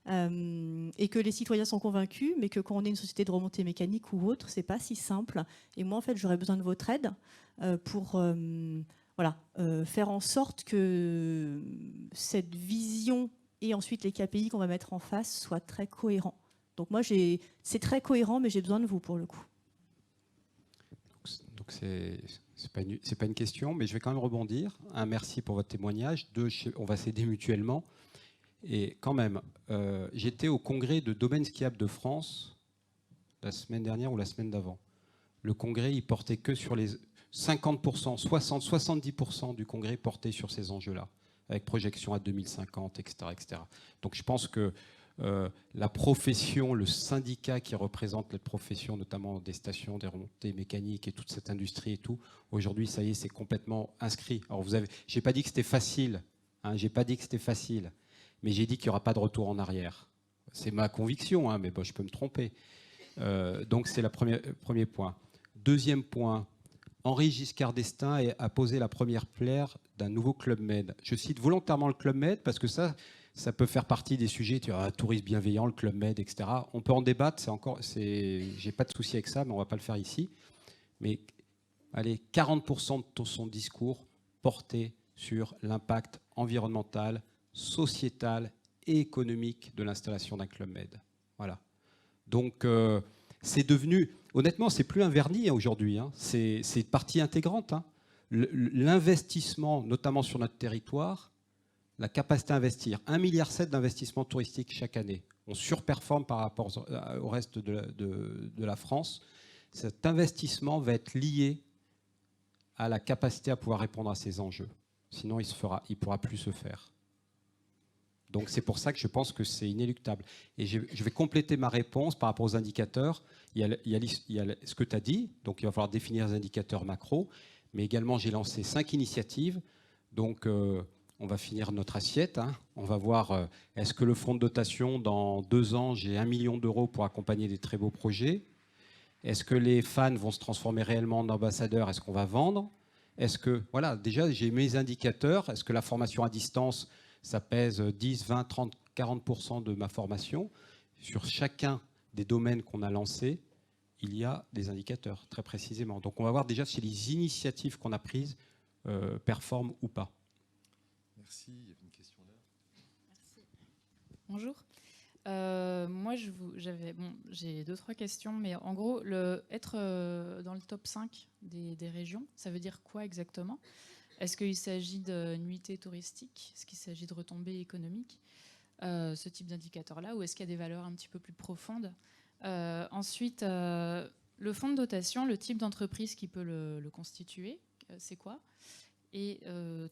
et que les citoyens sont convaincus, mais que quand on est une société de remontée mécanique ou autre, c'est pas si simple. Et moi en fait j'aurais besoin de votre aide pour faire en sorte que cette vision et ensuite les KPI qu'on va mettre en face soient très cohérents. Donc moi c'est très cohérent, mais j'ai besoin de vous pour le coup. Donc c'est pas une question, mais je vais quand même rebondir. Un, merci pour votre témoignage. 2, on va s'aider mutuellement. Et quand même, j'étais au congrès de domaine skiable de France la semaine dernière ou la semaine d'avant. Le congrès, il portait que sur les 50%, 70% du congrès portait sur ces enjeux-là, avec projection à 2050, etc., etc. Donc je pense que la profession, le syndicat qui représente les professions, notamment des stations, des remontées mécaniques et toute cette industrie et tout, aujourd'hui, ça y est, c'est complètement inscrit. Alors, j'ai pas dit que c'était facile, hein, j'ai pas dit que c'était facile, mais j'ai dit qu'il n'y aura pas de retour en arrière. C'est ma conviction, hein, mais bon, je peux me tromper. Donc, c'est le premier point. Deuxième point, Henri Giscard d'Estaing a posé la première pierre d'un nouveau Club Med. Je cite volontairement le Club Med parce que ça peut faire partie des sujets, tu vois, tourisme bienveillant, le Club Med, etc. On peut en débattre, j'ai pas de souci avec ça, mais on va pas le faire ici. Mais allez, 40% de son discours portait sur l'impact environnemental, sociétal et économique de l'installation d'un Club Med. Voilà. Donc, c'est devenu, honnêtement, c'est plus un vernis aujourd'hui, hein. C'est partie intégrante, hein. L'investissement, notamment sur notre territoire, la capacité à investir, 1,7 milliard d'investissements touristiques chaque année. On surperforme par rapport au reste de la France. Cet investissement va être lié à la capacité à pouvoir répondre à ces enjeux. Sinon, il ne pourra plus se faire. Donc c'est pour ça que je pense que c'est inéluctable. Et je vais compléter ma réponse par rapport aux indicateurs. Il y a ce que tu as dit, donc il va falloir définir les indicateurs macro, mais également j'ai lancé 5 initiatives. Donc on va finir notre assiette, hein. On va voir, est-ce que le fonds de dotation, dans 2 ans, j'ai 1 million d'euros pour accompagner des très beaux projets? Est-ce que les fans vont se transformer réellement en ambassadeurs? Est-ce qu'on va vendre? Est-ce que, voilà, déjà j'ai mes indicateurs. Est-ce que la formation à distance, ça pèse 10, 20, 30, 40% de ma formation? Sur chacun des domaines qu'on a lancés, il y a des indicateurs, très précisément. Donc on va voir déjà si les initiatives qu'on a prises performent ou pas. Merci. Il y avait une question là. Merci. Bonjour. Moi, j'ai 2-3 questions, mais en gros, être dans le top 5 des régions, ça veut dire quoi exactement? Est-ce qu'il s'agit de nuitées touristiques? Est-ce qu'il s'agit de retombées économiques? Ce type d'indicateur-là, ou est-ce qu'il y a des valeurs un petit peu plus profondes? Ensuite, le fonds de dotation, le type d'entreprise qui peut le constituer, c'est quoi? Et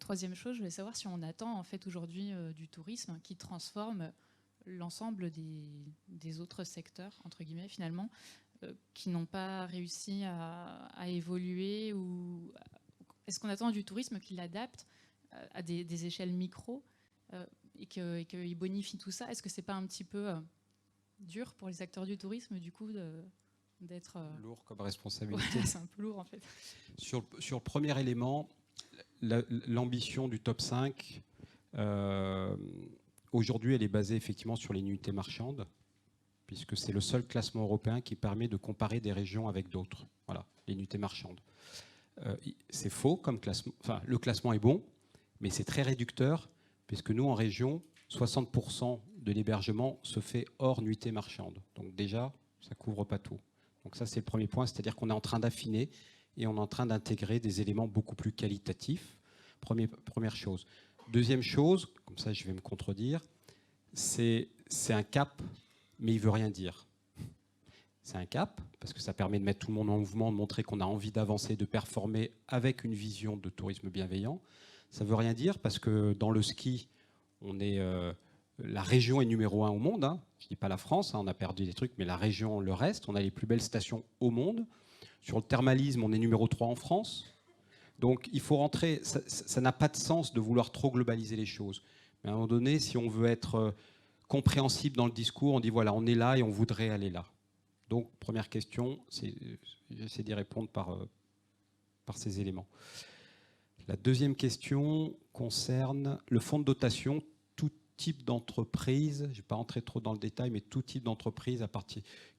troisième chose, je voulais savoir si on attend en fait aujourd'hui du tourisme qui transforme l'ensemble des autres secteurs, entre guillemets, finalement, qui n'ont pas réussi à évoluer, ou est-ce qu'on attend du tourisme qui l'adapte à des échelles micro et qu'il bonifie tout ça? Est-ce que c'est pas un petit peu dur pour les acteurs du tourisme, du coup, d'être... Lourd comme responsabilité. Ouais, c'est un peu lourd, en fait. Sur le premier élément, l'ambition du top 5, aujourd'hui, elle est basée effectivement sur les nuitées marchandes, puisque c'est le seul classement européen qui permet de comparer des régions avec d'autres. Voilà, les nuitées marchandes. C'est faux comme classement. Enfin, le classement est bon, mais c'est très réducteur, puisque nous, en région, 60% de l'hébergement se fait hors nuitées marchandes. Donc déjà, ça ne couvre pas tout. Donc ça, c'est le premier point, c'est-à-dire qu'on est en train d'affiner et on est en train d'intégrer des éléments beaucoup plus qualitatifs. Première chose. Deuxième chose, comme ça je vais me contredire, c'est un cap, mais il ne veut rien dire. C'est un cap, parce que ça permet de mettre tout le monde en mouvement, de montrer qu'on a envie d'avancer, de performer avec une vision de tourisme bienveillant. Ça ne veut rien dire, parce que dans le ski, la région est numéro 1 au monde. Hein. Je ne dis pas la France, hein, on a perdu des trucs, mais la région le reste. On a les plus belles stations au monde. Sur le thermalisme, on est numéro 3 en France. Donc il faut rentrer, ça n'a pas de sens de vouloir trop globaliser les choses. Mais à un moment donné, si on veut être compréhensible dans le discours, on dit voilà, on est là et on voudrait aller là. Donc première question, j'essaie d'y répondre par ces éléments. La deuxième question concerne le fonds de dotation. Tout type d'entreprise, je ne vais pas rentrer trop dans le détail, mais tout type d'entreprise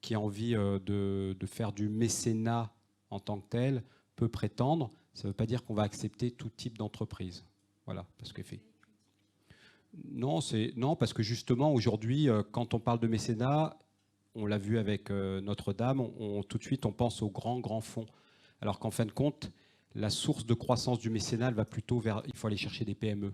qui a envie de faire du mécénat en tant que tel peut prétendre. Ça ne veut pas dire qu'on va accepter tout type d'entreprise. Voilà, parce que non, parce que justement aujourd'hui, quand on parle de mécénat, on l'a vu avec Notre-Dame, tout de suite on pense aux grands fonds. Alors qu'en fin de compte, la source de croissance du mécénat, elle va plutôt vers, il faut aller chercher des PME,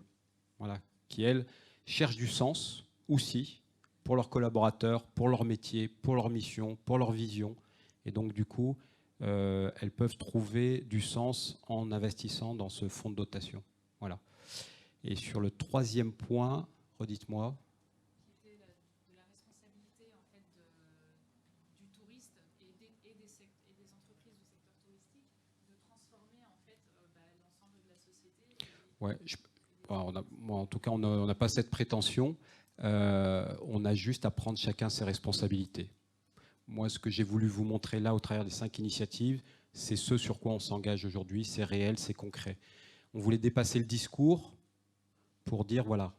voilà, qui elles cherchent du sens aussi pour leurs collaborateurs, pour leur métier, pour leur mission, pour leur vision, et donc du coup, elles peuvent trouver du sens en investissant dans ce fonds de dotation. Voilà. Et sur le troisième point, redites-moi. Ouais, moi, en tout cas, on n'a pas cette prétention. On a juste à prendre chacun ses responsabilités. Moi, ce que j'ai voulu vous montrer là, au travers des 5 initiatives, c'est ce sur quoi on s'engage aujourd'hui. C'est réel, c'est concret. On voulait dépasser le discours pour dire, voilà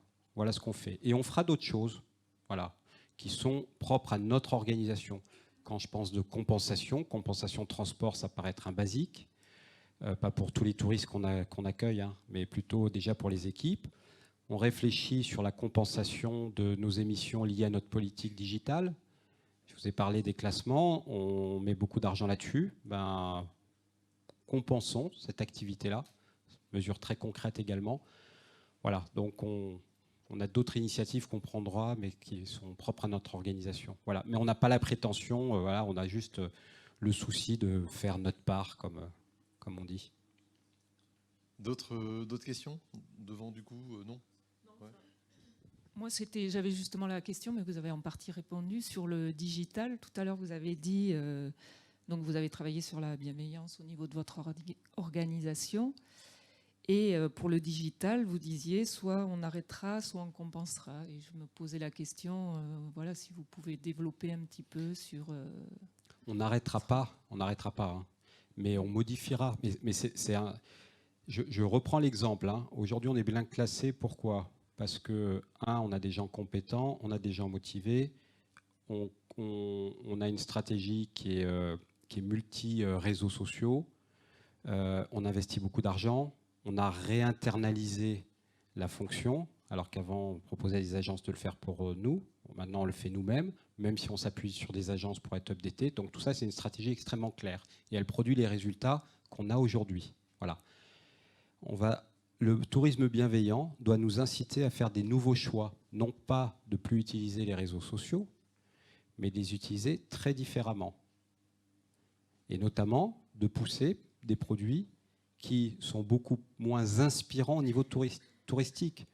ce qu'on fait. Et on fera d'autres choses, voilà, qui sont propres à notre organisation. Quand je pense de compensation transport, ça paraît être un basique. Pas pour tous les touristes qu'on accueille, hein, mais plutôt déjà pour les équipes. On réfléchit sur la compensation de nos émissions liées à notre politique digitale. Je vous ai parlé des classements, on met beaucoup d'argent là-dessus. Compensons cette activité-là, mesure très concrète également. Voilà, donc on a d'autres initiatives qu'on prendra, mais qui sont propres à notre organisation. Voilà, mais on n'a pas la prétention, on a juste le souci de faire notre part, comme on dit. D'autres questions devant, du coup, non, ouais. Moi, j'avais justement la question, mais vous avez en partie répondu sur le digital. Tout à l'heure, vous avez dit, donc vous avez travaillé sur la bienveillance au niveau de votre organisation. Et pour le digital, vous disiez, soit on arrêtera, soit on compensera. Et je me posais la question, voilà, si vous pouvez développer un petit peu sur... On n'arrêtera pas, hein. Mais on modifiera. Mais je reprends l'exemple. Hein. Aujourd'hui, on est bien classé. Pourquoi ? Parce que, on a des gens compétents, on a des gens motivés, on a une stratégie qui est multi-réseaux sociaux, on investit beaucoup d'argent, on a réinternalisé la fonction, alors qu'avant, on proposait à des agences de le faire pour nous. Maintenant, on le fait nous-mêmes, même si on s'appuie sur des agences pour être updaté. Donc tout ça, c'est une stratégie extrêmement claire. Et elle produit les résultats qu'on a aujourd'hui. Voilà. Le tourisme bienveillant doit nous inciter à faire des nouveaux choix, non pas de plus utiliser les réseaux sociaux, mais de les utiliser très différemment. Et notamment de pousser des produits qui sont beaucoup moins inspirants au niveau touristique.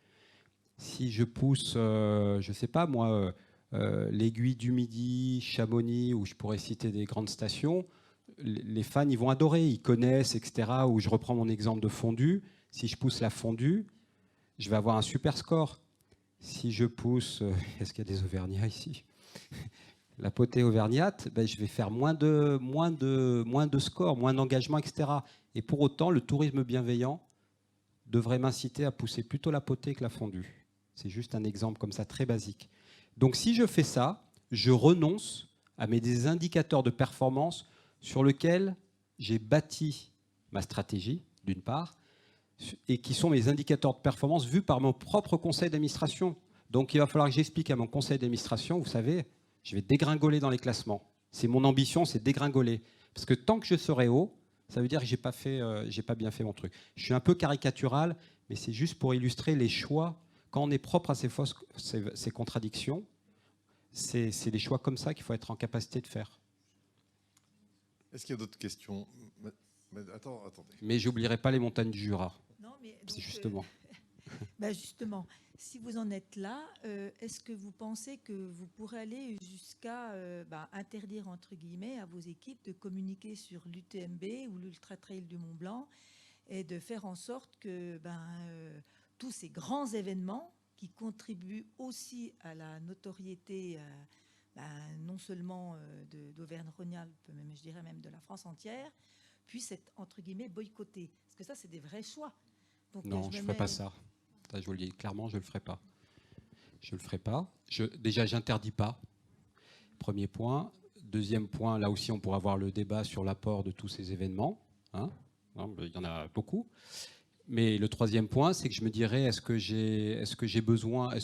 Si je pousse, je ne sais pas moi, l'Aiguille du Midi, Chamonix, où je pourrais citer des grandes stations, les fans, ils vont adorer, ils connaissent, etc. Ou je reprends mon exemple de fondue. Si je pousse la fondue, je vais avoir un super score. Si je pousse, est-ce qu'il y a des Auvergnats ici ? La potée auvergnate, je vais faire moins de scores, moins d'engagement, etc. Et pour autant, le tourisme bienveillant devrait m'inciter à pousser plutôt la potée que la fondue. C'est juste un exemple comme ça, très basique. Donc si je fais ça, je renonce à des indicateurs de performance sur lesquels j'ai bâti ma stratégie, d'une part, et qui sont mes indicateurs de performance vus par mon propre conseil d'administration. Donc il va falloir que j'explique à mon conseil d'administration, vous savez, je vais dégringoler dans les classements. C'est mon ambition, c'est dégringoler. Parce que tant que je serai haut, ça veut dire que j'ai pas bien fait mon truc. Je suis un peu caricatural, mais c'est juste pour illustrer les choix. Quand on est propre à ces contradictions, c'est des choix comme ça qu'il faut être en capacité de faire. Est-ce qu'il y a d'autres questions ? Attendez. Mais j'oublierai pas les montagnes du Jura. Non, mais donc, c'est justement. Justement, si vous en êtes là, est-ce que vous pensez que vous pourrez aller jusqu'à interdire, entre guillemets, à vos équipes de communiquer sur l'UTMB ou l'Ultra Trail du Mont Blanc et de faire en sorte que tous ces grands événements qui contribuent aussi à la notoriété non seulement d'Auvergne-Rhône-Alpes, mais je dirais même de la France entière, puissent être, entre guillemets, boycottés. Parce que ça, c'est des vrais choix. Donc, non, je ne ferai pas ça. Ça. Je vous le dis clairement, je ne le ferai pas. Je ne le ferai pas. Déjà, je n'interdis pas. Premier point. Deuxième point, là aussi, on pourra avoir le débat sur l'apport de tous ces événements. Hein, il y en a beaucoup. Mais le troisième point, c'est que je me dirais, est-ce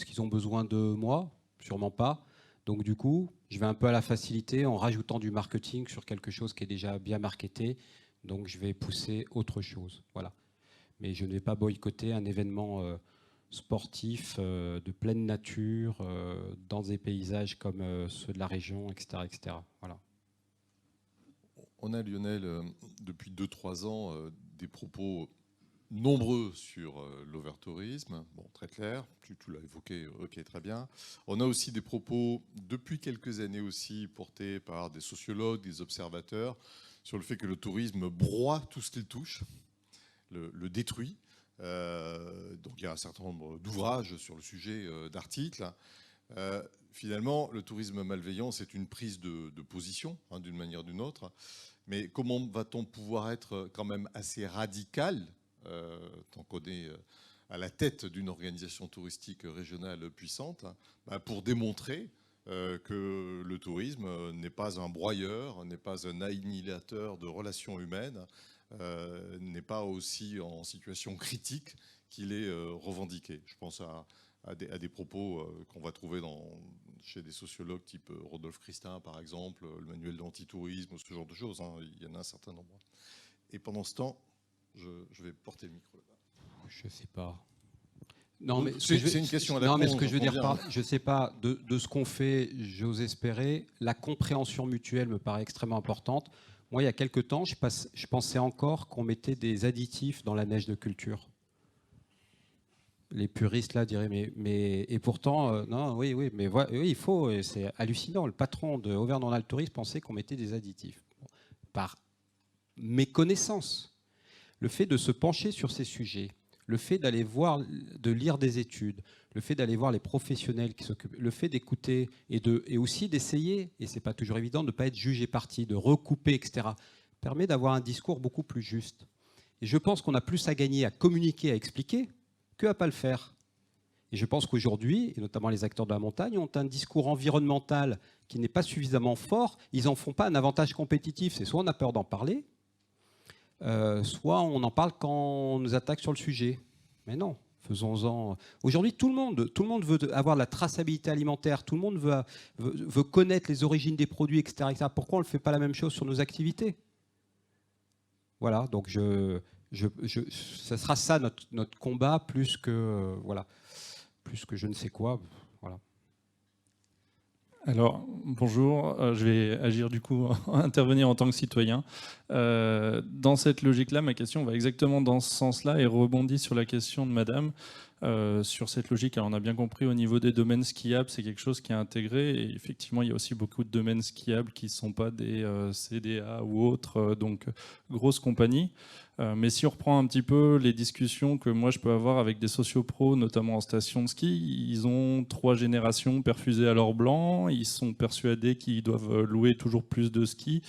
qu'ils ont besoin de moi ? Sûrement pas. Donc du coup, je vais un peu à la facilité en rajoutant du marketing sur quelque chose qui est déjà bien marketé. Donc je vais pousser autre chose. Voilà. Mais je ne vais pas boycotter un événement sportif de pleine nature, dans des paysages comme ceux de la région, etc. etc. Voilà. On a, Lionel, depuis 2-3 ans, des propos nombreux sur l'overtourisme, bon, très clair, tu l'as évoqué, ok, très bien. On a aussi des propos, depuis quelques années aussi, portés par des sociologues, des observateurs, sur le fait que le tourisme broie tout ce qu'il touche, le détruit. Donc il y a un certain nombre d'ouvrages sur le sujet, d'articles. Finalement, le tourisme malveillant, c'est une prise de position, hein, d'une manière ou d'une autre. Mais comment va-t-on pouvoir être quand même assez radical, tant qu'on est à la tête d'une organisation touristique régionale puissante, pour démontrer que le tourisme n'est pas un broyeur, n'est pas un annihilateur de relations humaines, n'est pas aussi en situation critique qu'il est revendiqué. Je pense à des propos qu'on va trouver chez des sociologues type Rodolphe Christin, par exemple, le manuel d'antitourisme, ce genre de choses. Hein. Il y en a un certain nombre. Et pendant ce temps, je vais porter le micro là-bas. Je ne sais pas. Non, mais c'est une question à la con. con. Non, mais ce que je veux dire par, je ne sais pas, de ce qu'on fait, j'ose espérer, la compréhension mutuelle me paraît extrêmement importante. Moi, il y a quelques temps, je pensais encore qu'on mettait des additifs dans la neige de culture. Les puristes là diraient mais et pourtant non, oui, mais oui, il faut, c'est hallucinant. Le patron de Auvergne-Rhône-Alpes Tourisme pensait qu'on mettait des additifs. Par méconnaissance, le fait de se pencher sur ces sujets, le fait d'aller voir, de lire des études, le fait d'aller voir les professionnels qui s'occupent, le fait d'écouter et aussi d'essayer, et c'est pas toujours évident, de ne pas être jugé parti, de recouper, etc., permet d'avoir un discours beaucoup plus juste. Et je pense qu'on a plus à gagner à communiquer, à expliquer, que à ne pas le faire. Et je pense qu'aujourd'hui, et notamment les acteurs de la montagne, ont un discours environnemental qui n'est pas suffisamment fort. Ils n'en font pas un avantage compétitif. C'est soit on a peur d'en parler, soit on en parle quand on nous attaque sur le sujet. Mais non, faisons-en. Aujourd'hui, tout le monde veut avoir la traçabilité alimentaire, tout le monde veut connaître les origines des produits, etc. etc. Pourquoi on ne fait pas la même chose sur nos activités? Voilà, donc ça sera ça notre combat, plus que je ne sais quoi. Voilà. Alors, bonjour, je vais agir du coup, intervenir en tant que citoyen. Dans cette logique-là, ma question va exactement dans ce sens-là et rebondit sur la question de madame. Sur cette logique, alors on a bien compris au niveau des domaines skiables, c'est quelque chose qui est intégré et effectivement il y a aussi beaucoup de domaines skiables qui ne sont pas des CDA ou autres, donc grosses compagnies. Mais si on reprend un petit peu les discussions que moi je peux avoir avec des sociopros, notamment en station de ski, ils ont 3 générations perfusées à l'or blanc, ils sont persuadés qu'ils doivent louer toujours plus de skis,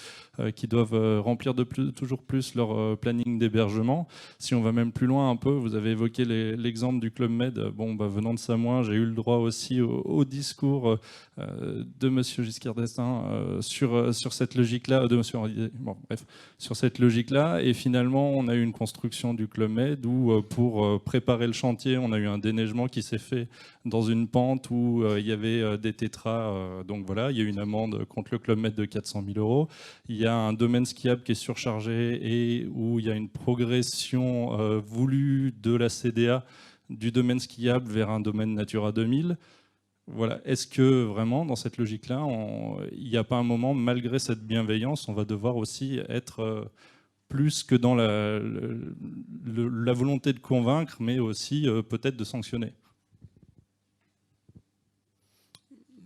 qu'ils doivent remplir toujours plus leur planning d'hébergement. Si on va même plus loin un peu, vous avez évoqué l'exemple du Club Med. Bon, venant de Samoin, j'ai eu le droit aussi au discours de Monsieur Giscard d'Estaing sur cette logique-là, de Monsieur Henri, bon, bref, sur cette logique-là, et finalement on a eu une construction du Club Med où pour préparer le chantier, on a eu un déneigement qui s'est fait dans une pente où il y avait des tétras. Donc voilà, il y a eu une amende contre le Club Med de 400 000 €. Il y a un domaine skiable qui est surchargé et où il y a une progression voulue de la CDA du domaine skiable vers un domaine Natura 2000. Voilà. Est-ce que vraiment, dans cette logique-là, il n'y a pas un moment, malgré cette bienveillance, on va devoir aussi être plus que dans la volonté de convaincre, mais aussi peut-être de sanctionner?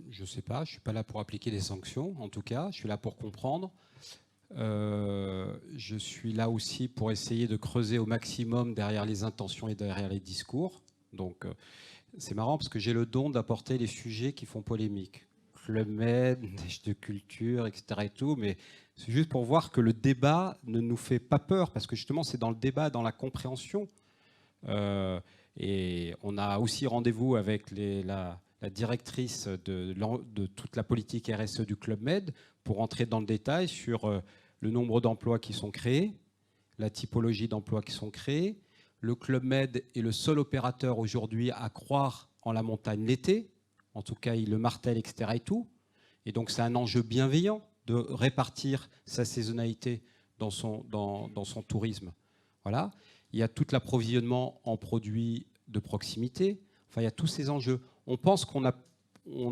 Je ne sais pas, je ne suis pas là pour appliquer des sanctions, en tout cas, je suis là pour comprendre. Je suis là aussi pour essayer de creuser au maximum derrière les intentions et derrière les discours. Donc c'est marrant parce que j'ai le don d'apporter les sujets qui font polémique. Club Med, neige de culture, etc. et tout, mais c'est juste pour voir que le débat ne nous fait pas peur, parce que justement c'est dans le débat, dans la compréhension. Et on a aussi rendez-vous avec la directrice de toute la politique RSE du Club Med pour entrer dans le détail sur le nombre d'emplois qui sont créés, la typologie d'emplois qui sont créés. Le Club Med est le seul opérateur aujourd'hui à croire en la montagne l'été. En tout cas, il le martèle, etc. et tout. Et donc, c'est un enjeu bienveillant de répartir sa saisonnalité dans son tourisme. Voilà. Il y a tout l'approvisionnement en produits de proximité. Enfin, il y a tous ces enjeux. On pense qu'on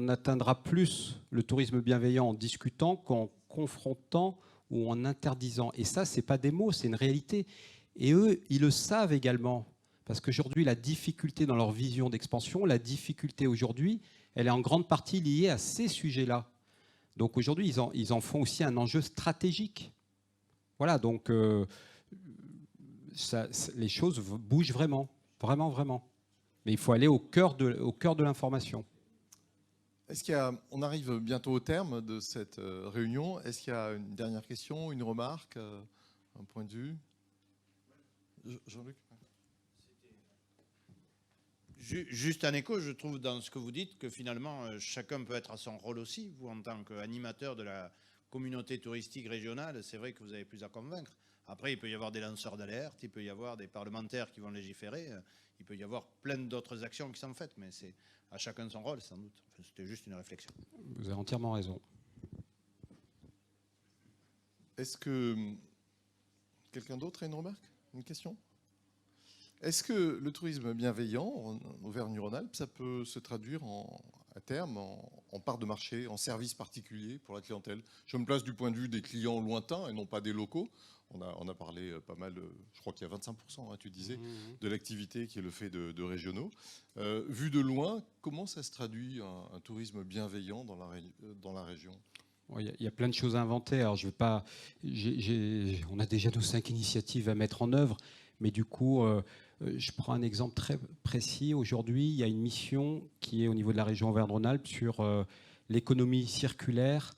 atteindra plus le tourisme bienveillant en discutant qu'en confrontant ou en interdisant. Et ça, ce n'est pas des mots, c'est une réalité. Et eux, ils le savent également. Parce qu'aujourd'hui, la difficulté dans leur vision d'expansion, la difficulté aujourd'hui, elle est en grande partie liée à ces sujets-là. Donc aujourd'hui, ils en font aussi un enjeu stratégique. Voilà, donc les choses bougent vraiment. Vraiment, vraiment. Mais il faut aller au cœur de l'information. On arrive bientôt au terme de cette réunion. Est-ce qu'il y a une dernière question, une remarque, un point de vue? Jean-Luc? Juste un écho, je trouve dans ce que vous dites que finalement chacun peut être à son rôle aussi. Vous, en tant qu'animateur de la communauté touristique régionale, c'est vrai que vous avez plus à convaincre. Après, il peut y avoir des lanceurs d'alerte, il peut y avoir des parlementaires qui vont légiférer, il peut y avoir plein d'autres actions qui sont faites, mais c'est à chacun son rôle, sans doute. Enfin, c'était juste une réflexion. Vous avez entièrement raison. Est-ce que quelqu'un d'autre a une remarque, une question? Est-ce que le tourisme bienveillant en Auvergne-Rhône-Alpes, ça peut se traduire à terme en part de marché, en service particulier pour la clientèle? Je me place du point de vue des clients lointains et non pas des locaux. On a parlé pas mal, je crois qu'il y a 25%, hein, tu disais, de l'activité qui est le fait de régionaux. Vu de loin, comment ça se traduit un tourisme bienveillant dans la région? Il y a plein de choses à inventer. Alors, je vais pas, on a déjà nos 5 initiatives à mettre en œuvre, mais du coup, je prends un exemple très précis. Aujourd'hui, il y a une mission qui est au niveau de la région Auvergne-Rhône-Alpes sur l'économie circulaire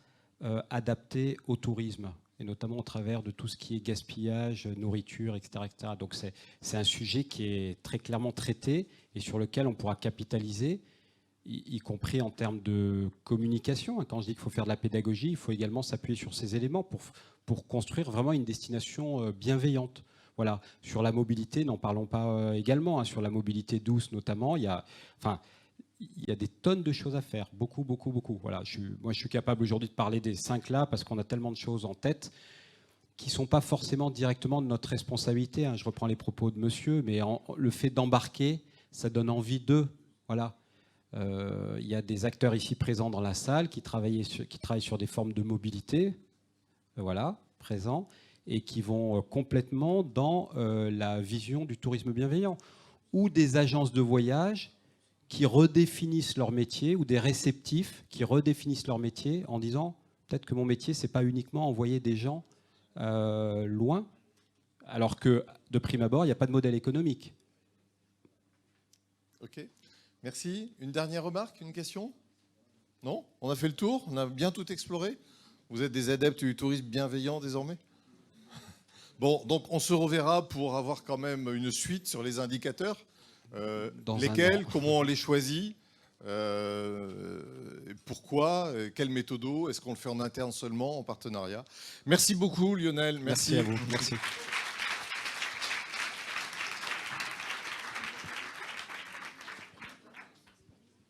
adaptée au tourisme, et notamment au travers de tout ce qui est gaspillage, nourriture, etc. etc. Donc c'est un sujet qui est très clairement traité et sur lequel on pourra capitaliser, y compris en termes de communication. Quand je dis qu'il faut faire de la pédagogie, il faut également s'appuyer sur ces éléments pour construire vraiment une destination bienveillante. Voilà. Sur la mobilité, n'en parlons pas également. Hein. Sur la mobilité douce notamment, il y a des tonnes de choses à faire. Beaucoup, beaucoup, beaucoup. Voilà. Moi, je suis capable aujourd'hui de parler des 5 là parce qu'on a tellement de choses en tête qui ne sont pas forcément directement de notre responsabilité. Hein. Je reprends les propos de monsieur, mais le fait d'embarquer, ça donne envie d'eux. Voilà. Il y a des acteurs ici présents dans la salle qui travaillent sur des formes de mobilité, voilà, présents, et qui vont complètement dans la vision du tourisme bienveillant, ou des agences de voyage qui redéfinissent leur métier, ou des réceptifs qui redéfinissent leur métier en disant peut-être que mon métier, c'est pas uniquement envoyer des gens loin, alors que de prime abord, il n'y a pas de modèle économique. Ok, merci. Une dernière remarque, une question? Non? On a fait le tour? On a bien tout exploré? Vous êtes des adeptes du tourisme bienveillant désormais? Bon, donc on se reverra pour avoir quand même une suite sur les indicateurs. Lesquels, comment on les choisit, pourquoi, quelle méthode, est-ce qu'on le fait en interne seulement, en partenariat? Merci beaucoup Lionel. Merci à vous. Merci.